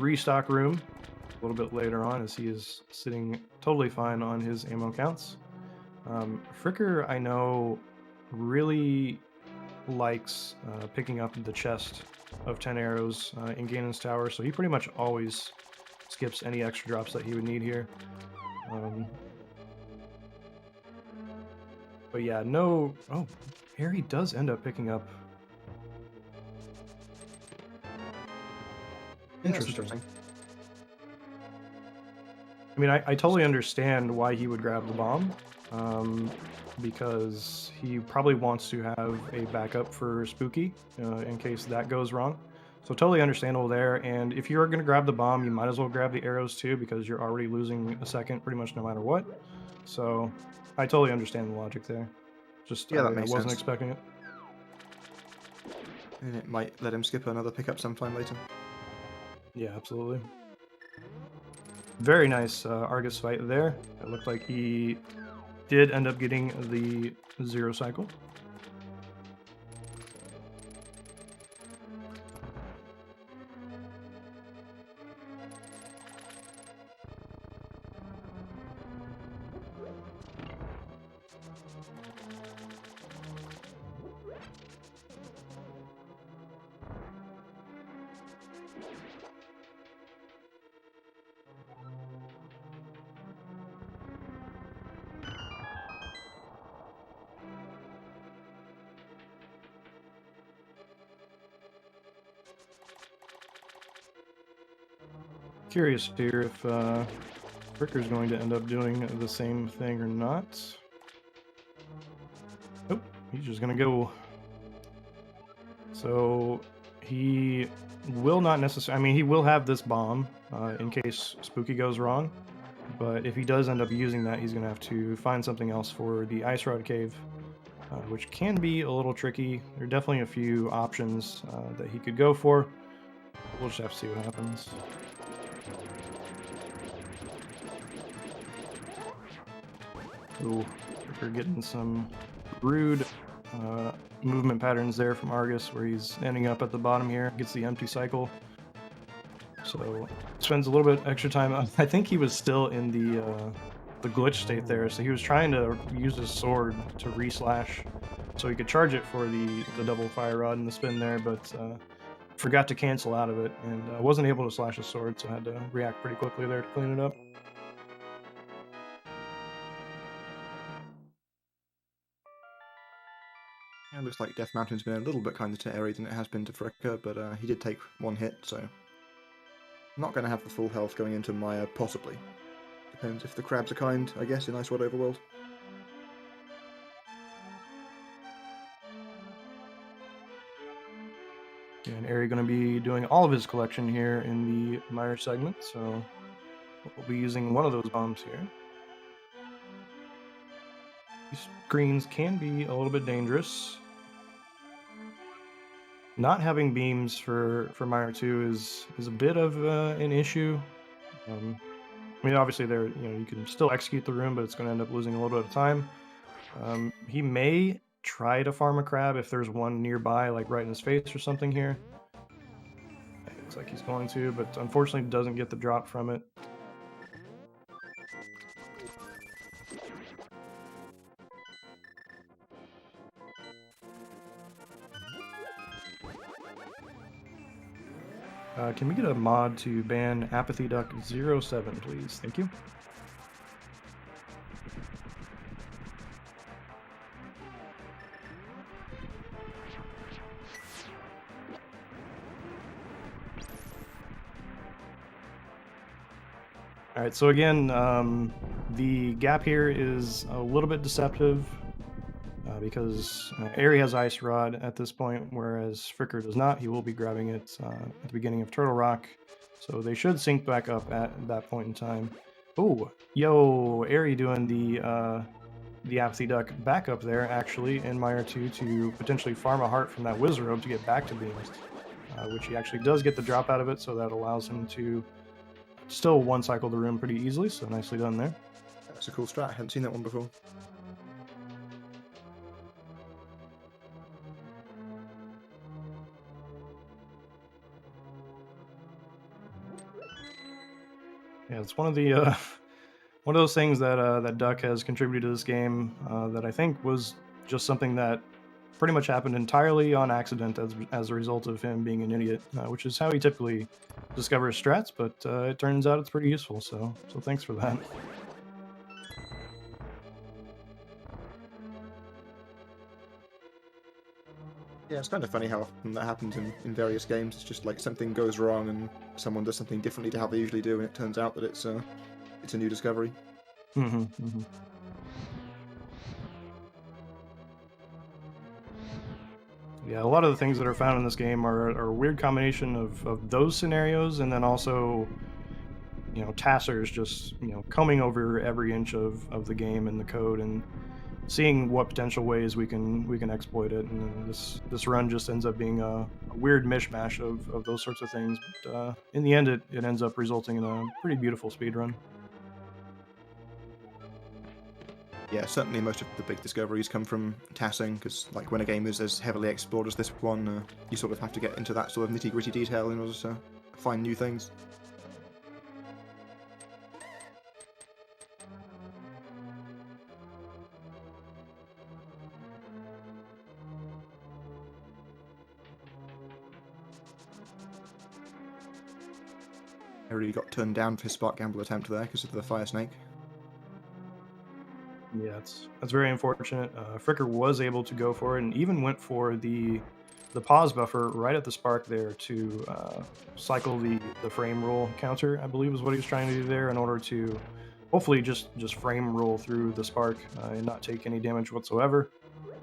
restock room a little bit later on, as he is sitting totally fine on his ammo counts. Fricker, I know, really likes picking up the chest of 10 arrows in Gannon's tower, so he pretty much always skips any extra drops that he would need here. But yeah, no... Oh, Harry does end up picking up... Interesting. I mean, I totally understand why he would grab the bomb, because he probably wants to have a backup for Spooky in case that goes wrong. So totally understandable there, and if you're going to grab the bomb, you might as well grab the arrows too, because you're already losing a second pretty much no matter what. So I totally understand the logic there. Just yeah, I that makes wasn't sense. expecting it. And it might let him skip another pickup sometime later. Yeah, absolutely. Very nice Argus fight there. It looked like he did end up getting the 0 cycle. Curious here if Fricker's going to end up doing the same thing or not. Oh, he's just gonna go. So he will not necessarily... I mean, he will have this bomb in case Spooky goes wrong. But if he does end up using that, he's gonna have to find something else for the Ice Rod Cave, which can be a little tricky. There are definitely a few options that he could go for. We'll just have to see what happens. Ooh, we're getting some rude movement patterns there from Argus, where he's ending up at the bottom here, gets the empty cycle. So spends a little bit extra time. I think he was still in the glitch state there, so he was trying to use his sword to re-slash so he could charge it for the double fire rod and the spin there, but forgot to cancel out of it and wasn't able to slash his sword, so had to react pretty quickly there to clean it up. It looks like Death Mountain's been a little bit kinder to Eri than it has been to Fricker, but he did take one hit, so not going to have the full health going into Maya, possibly. Depends if the crabs are kind, I guess, in Ice Rod Overworld. And Eri going to be doing all of his collection here in the Meyer segment, so we'll be using one of those bombs here. These greens can be a little bit dangerous. Not having beams for Meyer 2 is a bit of an issue. I mean, obviously, you can still execute the room, but it's going to end up losing a little bit of time. He may try to farm a crab if there's one nearby, like right in his face or something here. It looks like he's going to, but unfortunately doesn't get the drop from it. Can we get a mod to ban Apathy Duck 07, please? Thank you. All right, so again, the gap here is a little bit deceptive because Eri has Ice Rod at this point, whereas Fricker does not. He will be grabbing it at the beginning of Turtle Rock, so they should sync back up at that point in time. Oh, yo, Eri doing the Apathy Duck back up there, actually, in Mire 2 to potentially farm a heart from that Wizrobe to get back to Beams, which he actually does get the drop out of it, so that allows him to still one-cycle the room pretty easily, so nicely done there. That's a cool strat. I hadn't seen that one before. Yeah, it's one of the one of those things that that Duck has contributed to this game that I think was just something that pretty much happened entirely on accident as a result of him being an idiot, which is how he typically discovers strats. But it turns out it's pretty useful. So thanks for that. Yeah, it's kind of funny how often that happens in various games. It's just like something goes wrong and someone does something differently to how they usually do, and it turns out that it's a new discovery. Mm-hmm, mm-hmm. Yeah, a lot of the things that are found in this game are a weird combination of those scenarios, and then also, you know, Tassers just, you know, combing over every inch of the game and the code and seeing what potential ways we can exploit it. And then this run just ends up being a weird mishmash of those sorts of things. But in the end, it ends up resulting in a pretty beautiful speedrun. Yeah, certainly most of the big discoveries come from tassing, because like when a game is as heavily explored as this one, you sort of have to get into that sort of nitty-gritty detail in order to find new things. I really got turned down for his Spark Gamble attempt there because of the Fire Snake. Yeah, that's very unfortunate. Fricker was able to go for it and even went for the pause buffer right at the spark there to cycle the frame roll counter, I believe is what he was trying to do there, in order to hopefully just frame roll through the spark and not take any damage whatsoever.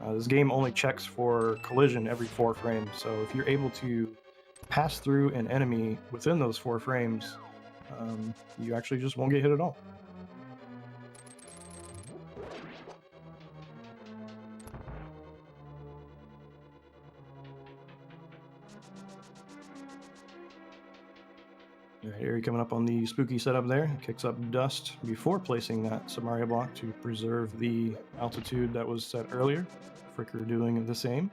This game only checks for collision every 4 frames, so if you're able to pass through an enemy within those 4 frames, you actually just won't get hit at all. Alright, Eri coming up on the spooky setup there, kicks up dust before placing that Samaria block to preserve the altitude that was set earlier. Fricker doing the same.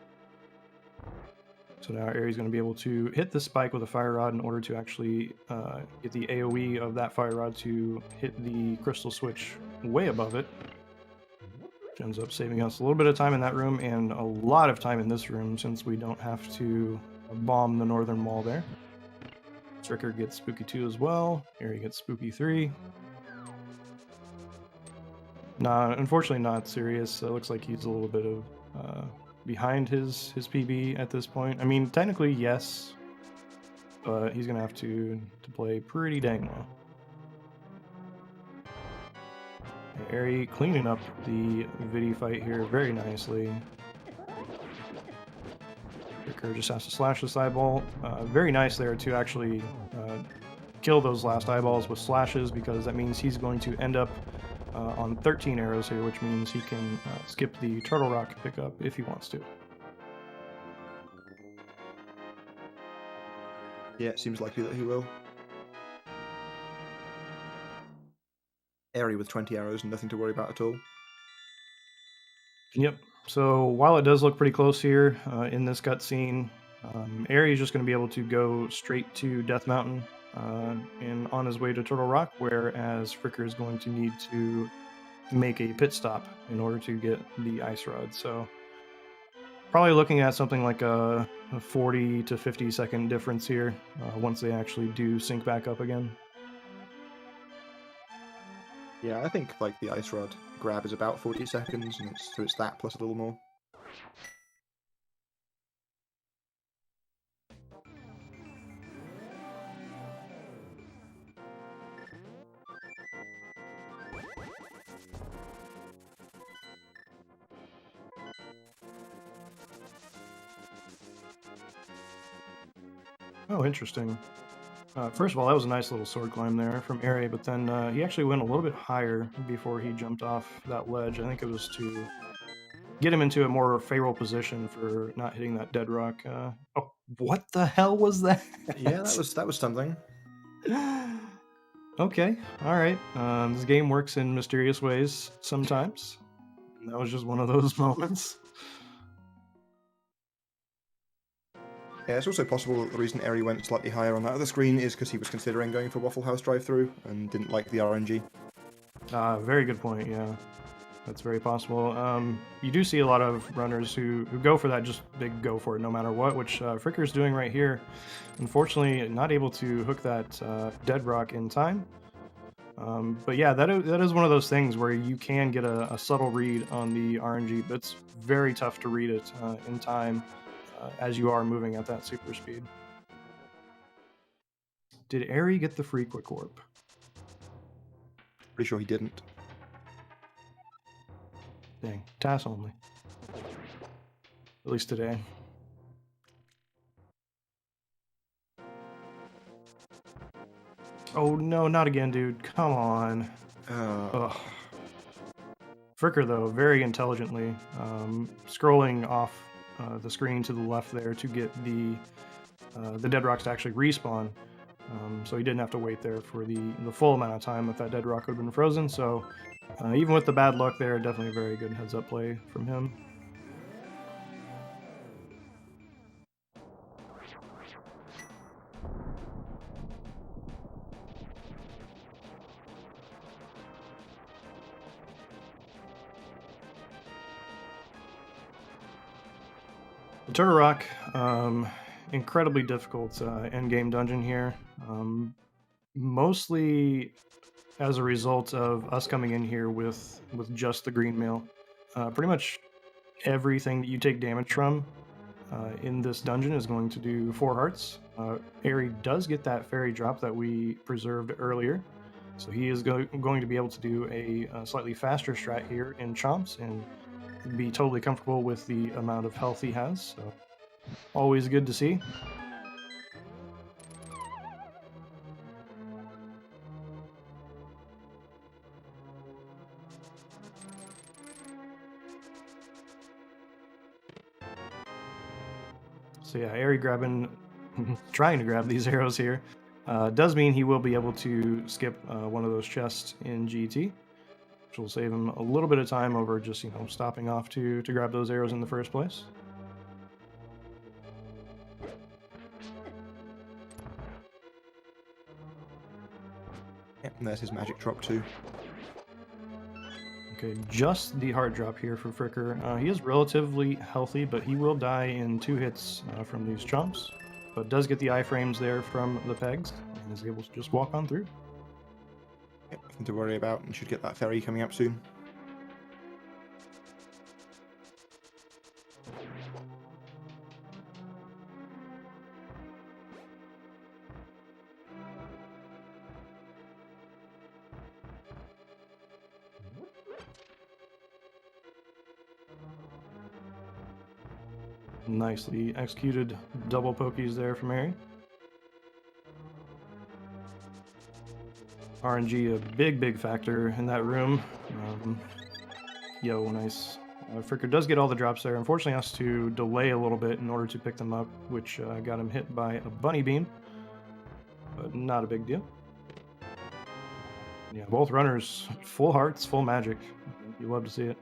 So now Eri's going to be able to hit the spike with a fire rod in order to actually get the AoE of that fire rod to hit the crystal switch way above it. Which ends up saving us a little bit of time in that room and a lot of time in this room since we don't have to bomb the northern wall there. Fricker gets Spooky 2 as well. Eri gets Spooky 3. Nah, unfortunately not serious. It looks like he's a little bit of behind his PB at this point. I mean, technically yes, but he's gonna have to play pretty dang well. Eri cleaning up the Vidi fight here very nicely. Fricker just has to slash this eyeball. Very nice there to actually kill those last eyeballs with slashes, because that means he's going to end up on 13 arrows here, which means he can skip the Turtle Rock pickup if he wants to. Yeah, it seems likely that he will. Eri with 20 arrows and nothing to worry about at all. Yep. So while it does look pretty close here in this cutscene, Eri is just going to be able to go straight to Death Mountain and on his way to Turtle Rock, whereas Fricker is going to need to make a pit stop in order to get the Ice Rod. So probably looking at something like a 40 to 50 second difference here once they actually do sync back up again. Yeah, I think like the Ice Rod grab is about 40 seconds, and it's that plus a little more. Oh, interesting. First of all, that was a nice little sword climb there from Eri, but then he actually went a little bit higher before he jumped off that ledge. I think it was to get him into a more favorable position for not hitting that dead rock. Oh, what the hell was that? Yeah, that was something. Okay, all right. This game works in mysterious ways sometimes. That was just one of those moments. Yeah, it's also possible that the reason Eri went slightly higher on that other screen is because he was considering going for Waffle House drive-through and didn't like the RNG. Very good point, yeah. That's very possible. You do see a lot of runners who go for that, just big go for it no matter what, which Fricker's doing right here. Unfortunately, not able to hook that dead rock in time. But yeah, that is one of those things where you can get a subtle read on the RNG, but it's very tough to read it in time as you are moving at that super speed. Did Eri get the free quick warp? Pretty sure he didn't. Dang, TAS only. At least today. Oh no, not again, dude. Come on. Ugh. Fricker, though, very intelligently scrolling off the screen to the left there to get the dead rocks to actually respawn. So he didn't have to wait there for the full amount of time that dead rock would have been frozen. So even with the bad luck there, definitely a very good heads-up play from him. The Turtle Rock, incredibly difficult endgame dungeon here. Mostly as a result of us coming in here with just the green mail. Pretty much everything that you take damage from in this dungeon is going to do 4 hearts. Eri does get that fairy drop that we preserved earlier, so he is going to be able to do a slightly faster strat here in Chomps and be totally comfortable with the amount of health he has. So always good to see. So yeah, Eri trying to grab these arrows here, does mean he will be able to skip one of those chests in GT, which will save him a little bit of time over just, stopping off to grab those arrows in the first place. Yep, and there's his magic drop too. Okay, just the heart drop here for Fricker. He is relatively healthy, but he will die in 2 hits from these chomps, but does get the iframes there from the pegs and is able to just walk on through. Yep, nothing to worry about, and should get that ferry coming up soon. Nicely executed double pokies there from Eri. RNG, a big factor in that room. Yo, nice. Fricker does get all the drops there. Unfortunately, has to delay a little bit in order to pick them up, which got him hit by a bunny beam, but not a big deal. Yeah, both runners, full hearts, full magic. You love to see it.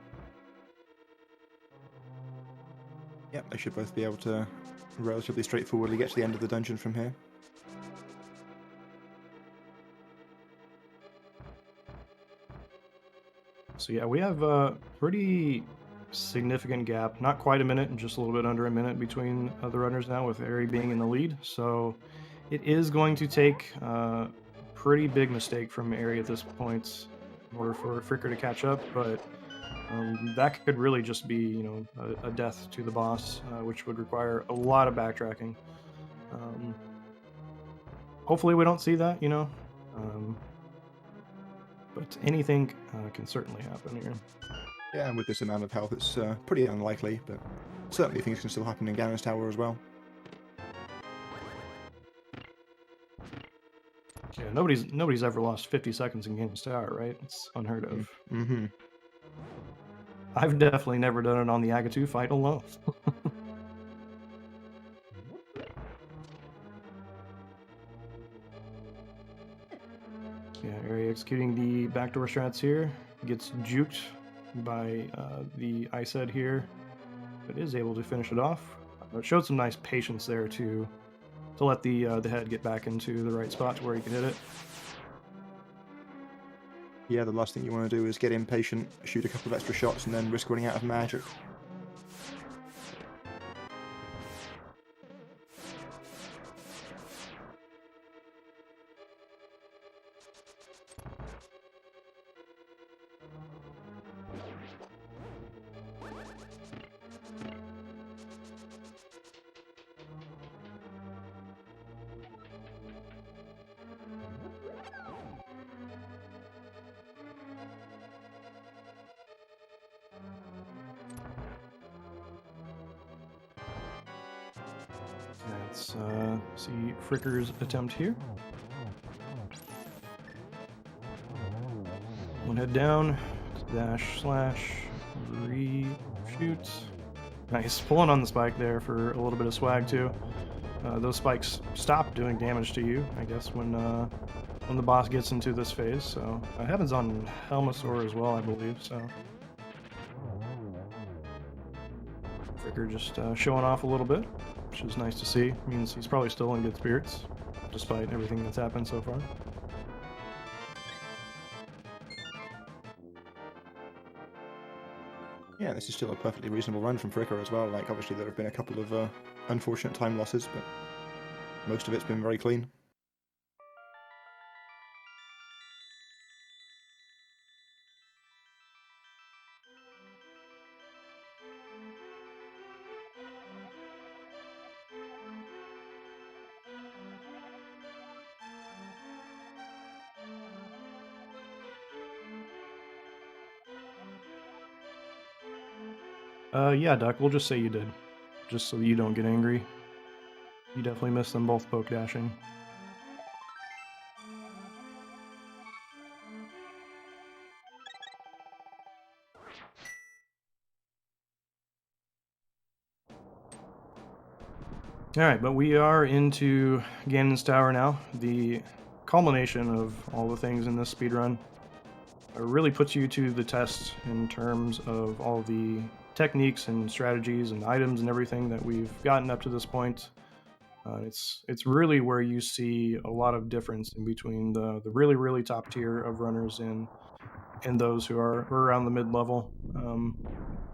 Yep, they should both be able to relatively straightforwardly get to the end of the dungeon from here. So yeah, we have a pretty significant gap, not quite a minute, just a little bit under a minute between the runners now, with Eri being in the lead. So it is going to take a pretty big mistake from Eri at this point in order for Fricker to catch up, but that could really just be, a death to the boss, which would require a lot of backtracking. Hopefully we don't see that, but anything can certainly happen here. Yeah, and with this amount of health, it's pretty unlikely, but certainly things can still happen in Gannon's Tower as well. Yeah, nobody's ever lost 50 seconds in Gannon's Tower, right? It's unheard of. Mm-hmm. I've definitely never done it on the Agatu fight alone. Yeah, Eri executing the backdoor strats here. Gets juked by the Ice Head here, but is able to finish it off. It showed some nice patience there to let the head get back into the right spot to where he can hit it. Yeah, the last thing you want to do is get impatient, shoot a couple of extra shots, and then risk running out of magic. Let's see Fricker's attempt here. One head down, dash slash, re-shoot. Nice, pulling on the spike there for a little bit of swag too. Those spikes stop doing damage to you, I guess, when the boss gets into this phase. So it happens on Helmasaur as well, I believe. So Fricker just showing off a little bit, which is nice to see. Means he's probably still in good spirits, despite everything that's happened so far. Yeah, this is still a perfectly reasonable run from Fricker as well. Like, obviously there have been a couple of unfortunate time losses, but most of it's been very clean. Yeah, Duck, we'll just say you did. Just so you don't get angry. You definitely missed them both poke dashing. Alright, but we are into Gannon's Tower now. The culmination of all the things in this speedrun really puts you to the test in terms of all the techniques and strategies and items and everything that we've gotten up to this point. It's really where you see a lot of difference in between the really top tier of runners and those who are around the mid-level.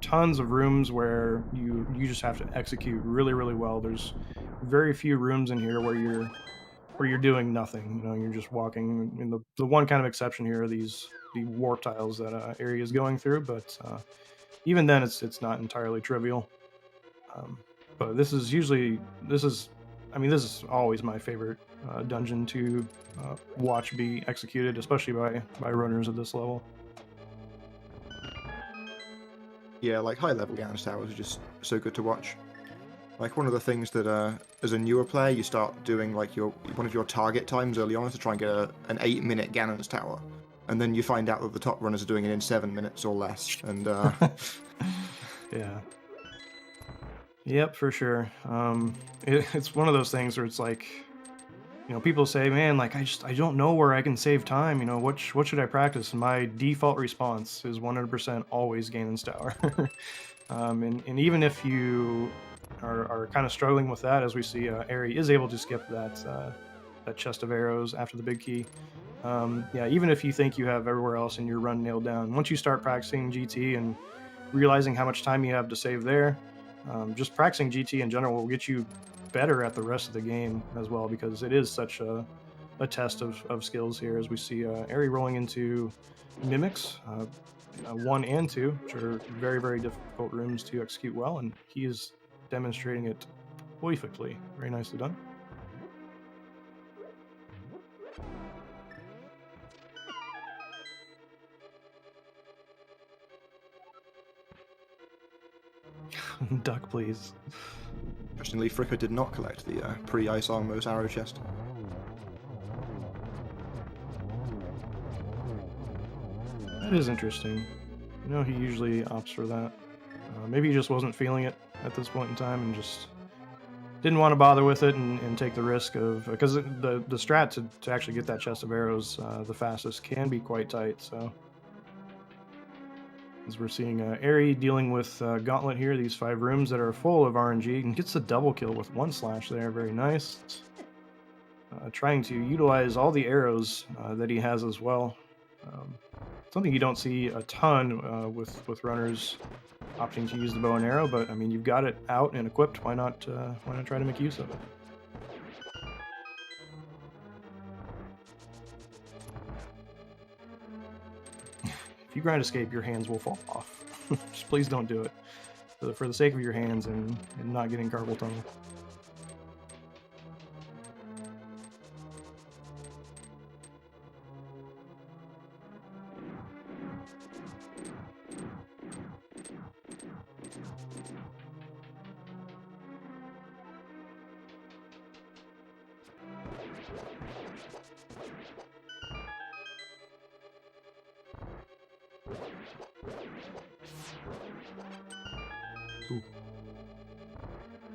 Tons of rooms where you just have to execute really well. There's very few rooms in here where you're doing nothing. You know, you're just walking. And the one kind of exception here are the warp tiles that Eri is going through, but even then it's not entirely trivial. But this is always my favorite dungeon to watch be executed, especially by runners at this level. Yeah, like high-level Gannon's Towers are just so good to watch. Like, one of the things that, as a newer player, you start doing, like, one of your target times early on is to try and get an 8-minute Gannon's Tower. And then you find out that the top runners are doing it in 7 minutes or less, and, Yeah. Yep, for sure. It's one of those things where it's like, you know, people say, man, like, I don't know where I can save time. You know, what should I practice? And my default response is 100% always Gannon's Tower. And even if you are kind of struggling with that, as we see, Eri is able to skip that chest of arrows after the big key. Yeah, even if you think you have everywhere else in your run nailed down, once you start practicing GT and realizing how much time you have to save there, just practicing GT in general will get you better at the rest of the game as well, because it is such a test of skills here, as we see Eri rolling into Mimics 1 and 2, which are very difficult rooms to execute well, and he is demonstrating it perfectly. Very nicely done. Duck, please. Interestingly, Fricker did not collect the pre-Ice Armor's arrow chest. is interesting. You know, he usually opts for that. Maybe he just wasn't feeling it at this point in time and just didn't want to bother with it and take the risk of... Because the strat to actually get that chest of arrows the fastest can be quite tight, so... As we're seeing Eri dealing with Gauntlet here, these 5 rooms that are full of RNG, and gets the double kill with 1 slash there, very nice. Trying to utilize all the arrows that he has as well. Something you don't see a ton with runners opting to use the bow and arrow, but I mean, you've got it out and equipped. Why not try to make use of it? If you grind escape, your hands will fall off. Just please don't do it. For the sake of your hands and not getting carpal tunnel. Ooh.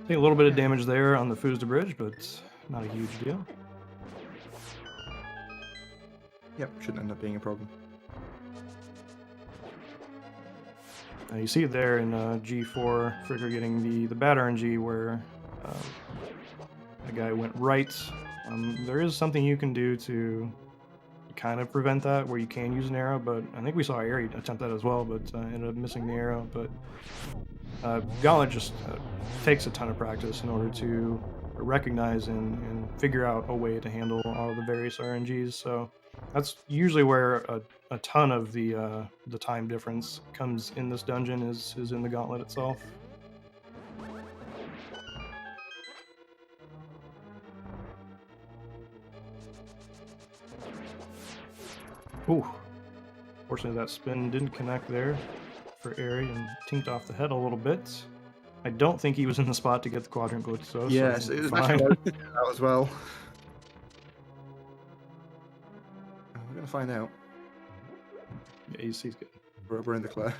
Take a little bit of damage there on the Fusda Bridge, but not a huge deal. Yep, shouldn't end up being a problem. You see it there in G4, Fricker getting the bad RNG where the guy went right. There is something you can do to kind of prevent that, where you can use an arrow, but I think we saw Eri attempt that as well, but ended up missing the arrow. But Gauntlet just takes a ton of practice in order to recognize and figure out a way to handle all the various RNGs. So that's usually where a ton of the time difference comes in this dungeon, is in the Gauntlet itself. Ooh. Fortunately, that spin didn't connect there for Eri and tinked off the head a little bit. I don't think he was in the spot to get the quadrant glitch, though. Yes, so it was fine. out as well. We're going to find out. Yeah, he's good. We're in the clear.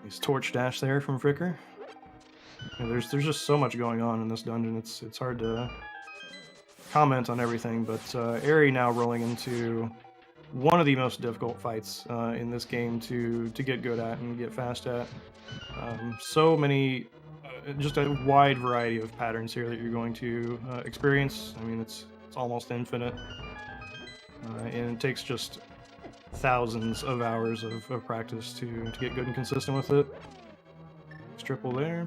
He's torch dash there from Fricker. Yeah, there's just so much going on in this dungeon. It's hard to comment on everything, but Eri now rolling into one of the most difficult fights in this game to get good at and get fast at. So many, just a wide variety of patterns here that you're going to experience. I mean, it's almost infinite, and it takes just thousands of hours of practice to get good and consistent with it. It's triple there.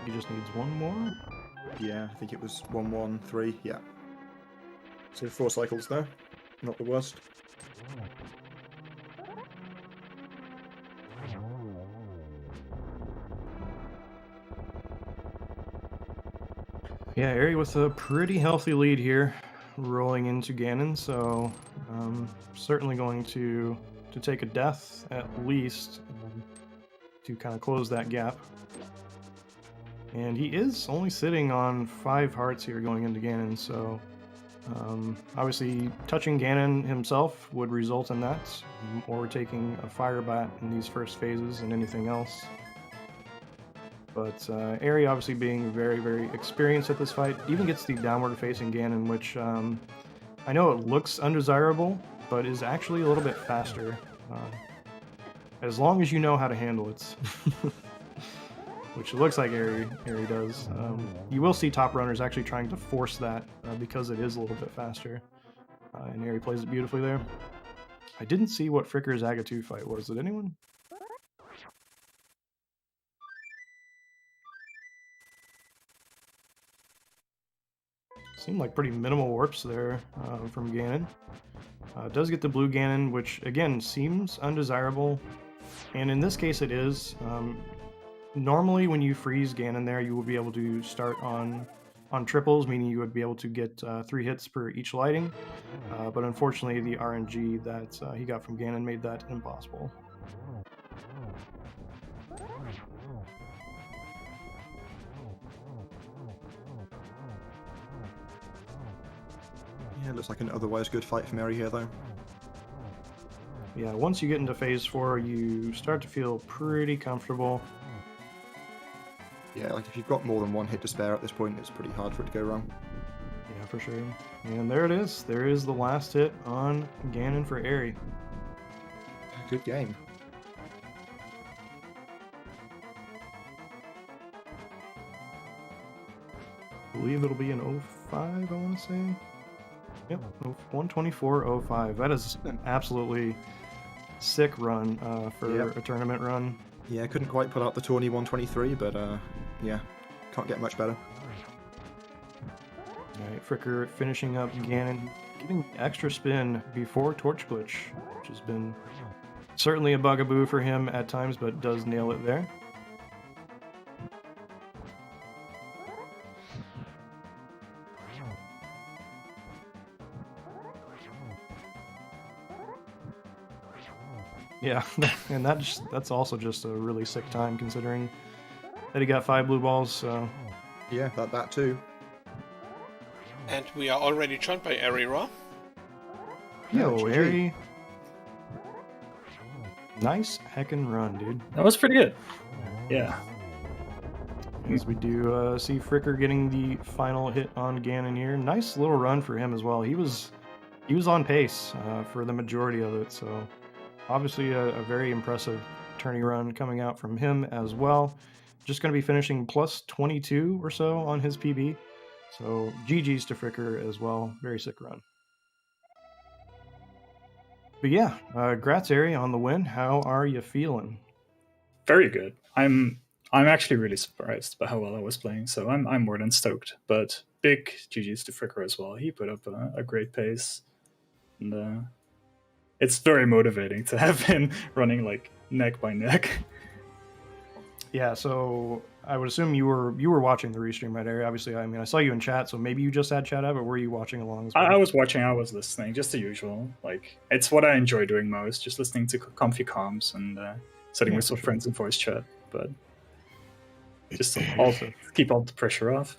He just needs one more. Yeah, I think it was 1, 1, 3. Yeah. So 4 cycles there. Not the worst. Yeah, Eri with a pretty healthy lead here, rolling into Gannon. So certainly going to take a death at least to kind of close that gap. And he is only sitting on 5 hearts here going into Gannon, so obviously touching Gannon himself would result in that, or taking a fire bat in these first phases and anything else. But Eri obviously being very, very experienced at this fight, even gets the downward facing Gannon, which I know it looks undesirable, but is actually a little bit faster, as long as you know how to handle it. Which it looks like Eri does. You will see top runners actually trying to force that because it is a little bit faster. And Eri plays it beautifully there. I didn't see what Fricker's Aga2 fight was. Did anyone? Seemed like pretty minimal warps there from Gannon. Does get the blue Gannon, which again seems undesirable. And in this case it is. Normally, when you freeze Gannon there, you will be able to start on triples, meaning you would be able to get 3 hits per each lighting. But unfortunately, the RNG that he got from Gannon made that impossible. Yeah, looks like an otherwise good fight from Eri here, though. yeah, once you get into phase 4, you start to feel pretty comfortable. Yeah, like if you've got more than one hit to spare at this point, it's pretty hard for it to go wrong. Yeah, for sure. And there it is. There is the last hit on Gannon for Eri. Good game. I believe it'll be an 05, I want to say. Yep, 124.05. That is an absolutely sick run for a tournament run. Yeah, couldn't quite put out the tourney 123, but yeah, can't get much better. Alright, Fricker finishing up Gannon, getting extra spin before Torch Glitch, which has been certainly a bugaboo for him at times, but does nail it there. Yeah, and that's also just a really sick time considering that he got 5 blue balls, so... Yeah, that too. And we are already joined by Eriror. Yo, Eri. Nice heckin' run, dude. That was pretty good. Yeah. As we do see Fricker getting the final hit on Gannon here. Nice little run for him as well. He was on pace for the majority of it, so obviously a very impressive tourney run coming out from him as well. Just going to be finishing plus 22 or so on his PB. So GG's to Fricker as well. Very sick run. But yeah, grats Eri on the win. How are you feeling? Very good. I'm actually really surprised by how well I was playing, so I'm more than stoked. But big GG's to Fricker as well. He put up a great pace, and it's very motivating to have him running like neck by neck. Yeah, so I would assume you were watching the restream, right, Eri? Obviously, I mean, I saw you in chat, so maybe you just had chat up, but were you watching along as well? I was watching, I was listening, just the usual. Like, it's what I enjoy doing most, just listening to comfy comms and sitting with some friends in voice chat. But just to also keep all the pressure off.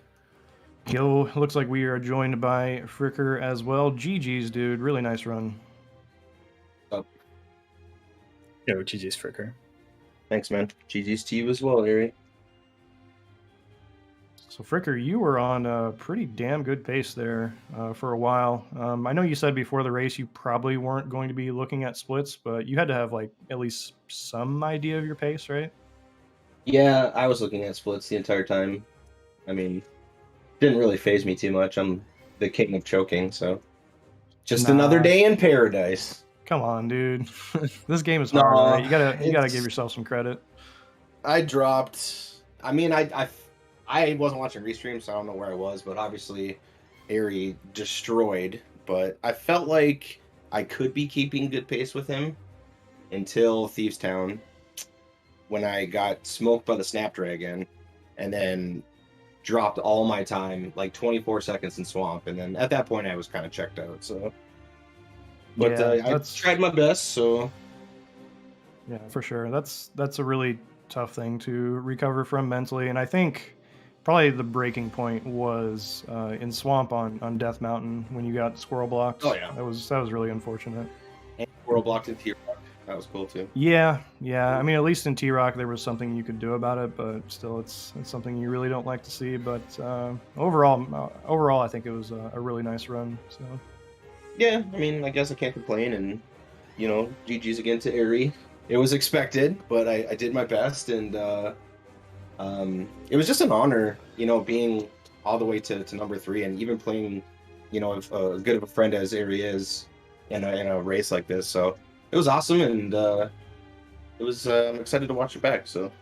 Yo, looks like we are joined by Fricker as well. GG's, dude. Really nice run. Oh. Yo, GG's, Fricker. Thanks, man. GG's to you as well, Eri. So, Fricker, you were on a pretty damn good pace there for a while. I know you said before the race you probably weren't going to be looking at splits, but you had to have like at least some idea of your pace, right? Yeah, I was looking at splits the entire time. I mean, didn't really faze me too much. I'm the king of choking, so just another day in paradise. Come on, dude. This game is hard, right? You gotta give yourself some credit. I dropped. I mean, I wasn't watching restream, so I don't know where I was, but obviously, Eri destroyed. But I felt like I could be keeping good pace with him until Thieves Town, when I got smoked by the Snapdragon, and then dropped all my time, like 24 seconds in Swamp, and then at that point I was kind of checked out. So. But yeah, I tried my best, so... Yeah, for sure. That's a really tough thing to recover from mentally, and I think probably the breaking point was in Swamp on Death Mountain when you got squirrel blocked. Oh, yeah. That was really unfortunate. And squirrel blocked in T-Rock. That was cool, too. Yeah. I mean, at least in T-Rock there was something you could do about it, but still it's something you really don't like to see. But overall, I think it was a really nice run, so... Yeah, I mean, I guess I can't complain, and, you know, GG's again to Eri. It was expected, but I did my best, and it was just an honor, you know, being all the way to number 3, and even playing, you know, good of a friend as Eri is in a race like this. So it was awesome, and it was I'm excited to watch it back. So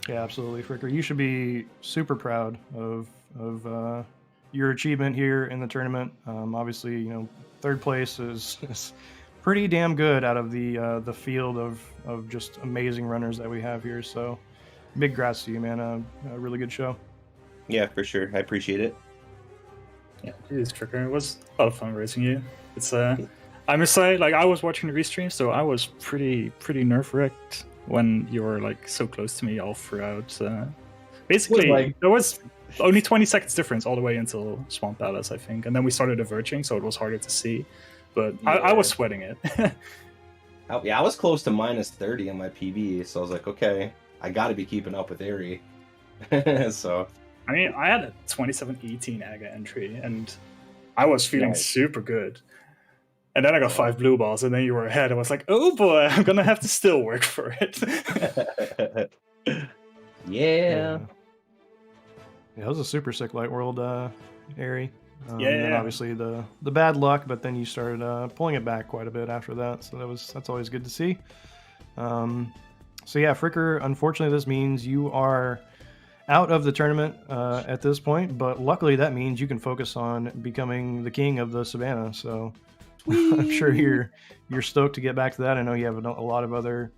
yeah, absolutely, Fricker. You should be super proud of your achievement here in the tournament. Obviously, you know, 3rd place is pretty damn good out of the field of just amazing runners that we have here. So big congrats to you, man. A really good show. Yeah, for sure. I appreciate it. Yeah, geez, Fricker. It was a lot of fun racing you. It's I must say, like, I was watching the restream, so I was pretty nerve-wracked when you were like so close to me all throughout. Basically, there was only 20 seconds difference all the way until Swamp Palace, I think, and then we started diverging, so it was harder to see. But yeah. I was sweating it. Yeah, I was close to minus 30 on my PB, so I was like, okay, I got to be keeping up with Eri. So, I mean, I had a 27-18 Aga entry, and I was feeling Nice. super good. And then I got 5 blue balls, and then you were ahead. I was like, oh boy, I'm gonna have to still work for it. yeah. Yeah, it was a super sick Light World, Eri. And Yeah. then obviously the bad luck, but then you started pulling it back quite a bit after that, so that's always good to see. So yeah, Fricker, unfortunately this means you are out of the tournament at this point, but luckily that means you can focus on becoming the king of the Savannah, so I'm sure you're stoked to get back to that. I know you have a lot of other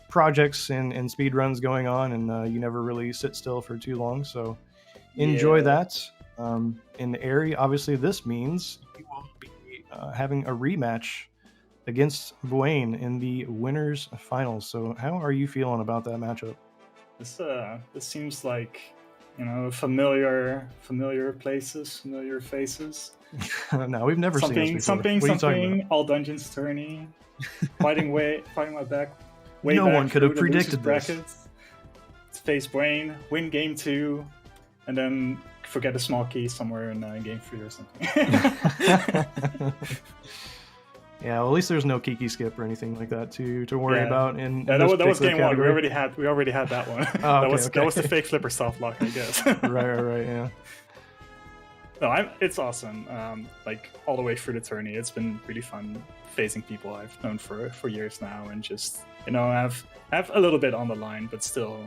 projects and speed runs going on, and you never really sit still for too long, so enjoy that. In Eri, obviously this means you will be having a rematch against Buane in the winners finals. So how are you feeling about that matchup? This seems like, familiar places, familiar faces. No, we've never seen this before. What are you talking Something. about? All dungeons tourney, fighting my back. No one could have predicted this. Brackets. Face Buane, win game 2, and then forget a small key somewhere in game 3 or something. Yeah, well, at least there's no Kiki skip or anything like that to worry about. That was game 1. We already had that one. Oh, that was the fake flipper soft lock, I guess. right, yeah. No, it's awesome. Like all the way through the tourney, it's been really fun facing people I've known for years now, and just have a little bit on the line, but still,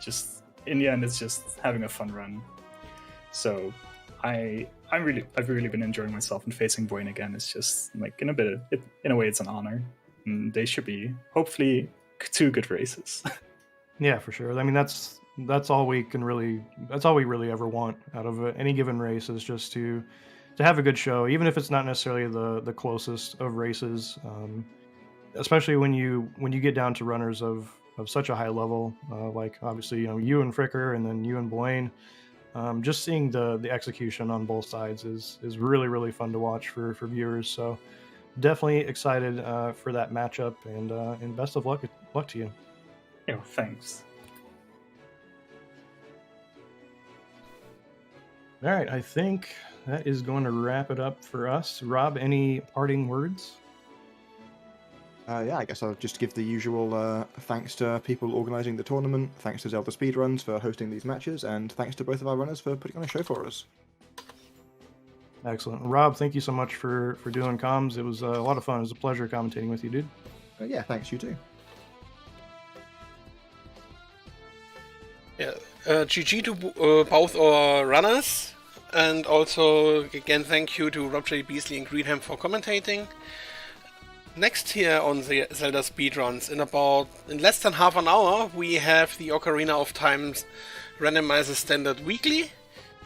just in the end, it's just having a fun run. So I've really been enjoying myself, and facing Buane again is just like in a way it's an honor. And they should be hopefully 2 good races. Yeah, for sure. I mean, that's all we really ever want out of any given race, is just to have a good show, even if it's not necessarily the closest of races. Especially when you get down to runners of such a high level, like obviously you and Fricker, and then you and Buane. Just seeing the execution on both sides is really, really fun to watch for viewers. So definitely excited for that matchup, and best of luck to you. Yeah, thanks. All right, I think that is going to wrap it up for us. Rob, any parting words? Yeah, I guess I'll just give the usual thanks to people organising the tournament, thanks to ZeldaSpeedRuns for hosting these matches, and thanks to both of our runners for putting on a show for us. Excellent. Rob, thank you so much for doing comms. It was a lot of fun. It was a pleasure commentating with you, dude. Yeah, thanks, you too. Yeah, GG to both our runners, and also again thank you to Rob J. Beasley and Greenham for commentating. Next here on the Zelda Speedruns, in less than half an hour, we have the Ocarina of Time's Randomizer Standard Weekly.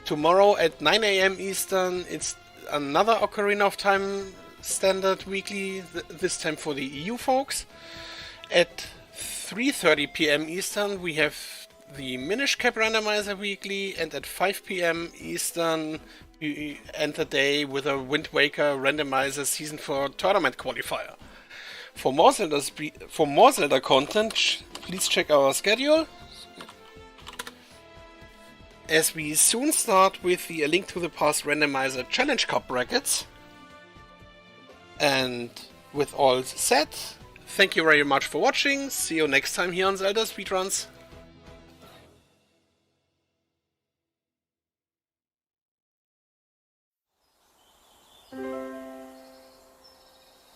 Tomorrow at 9 AM Eastern, it's another Ocarina of Time Standard Weekly, this time for the EU folks. At 3:30 PM Eastern, we have the Minish Cap Randomizer Weekly, and at 5 PM Eastern, we end the day with a Wind Waker Randomizer Season 4 Tournament Qualifier. For more Zelda content, please check our schedule, as we soon start with the A Link to the Past Randomizer Challenge Cup brackets. And with all said, thank you very much for watching. See you next time here on Zelda Speedruns.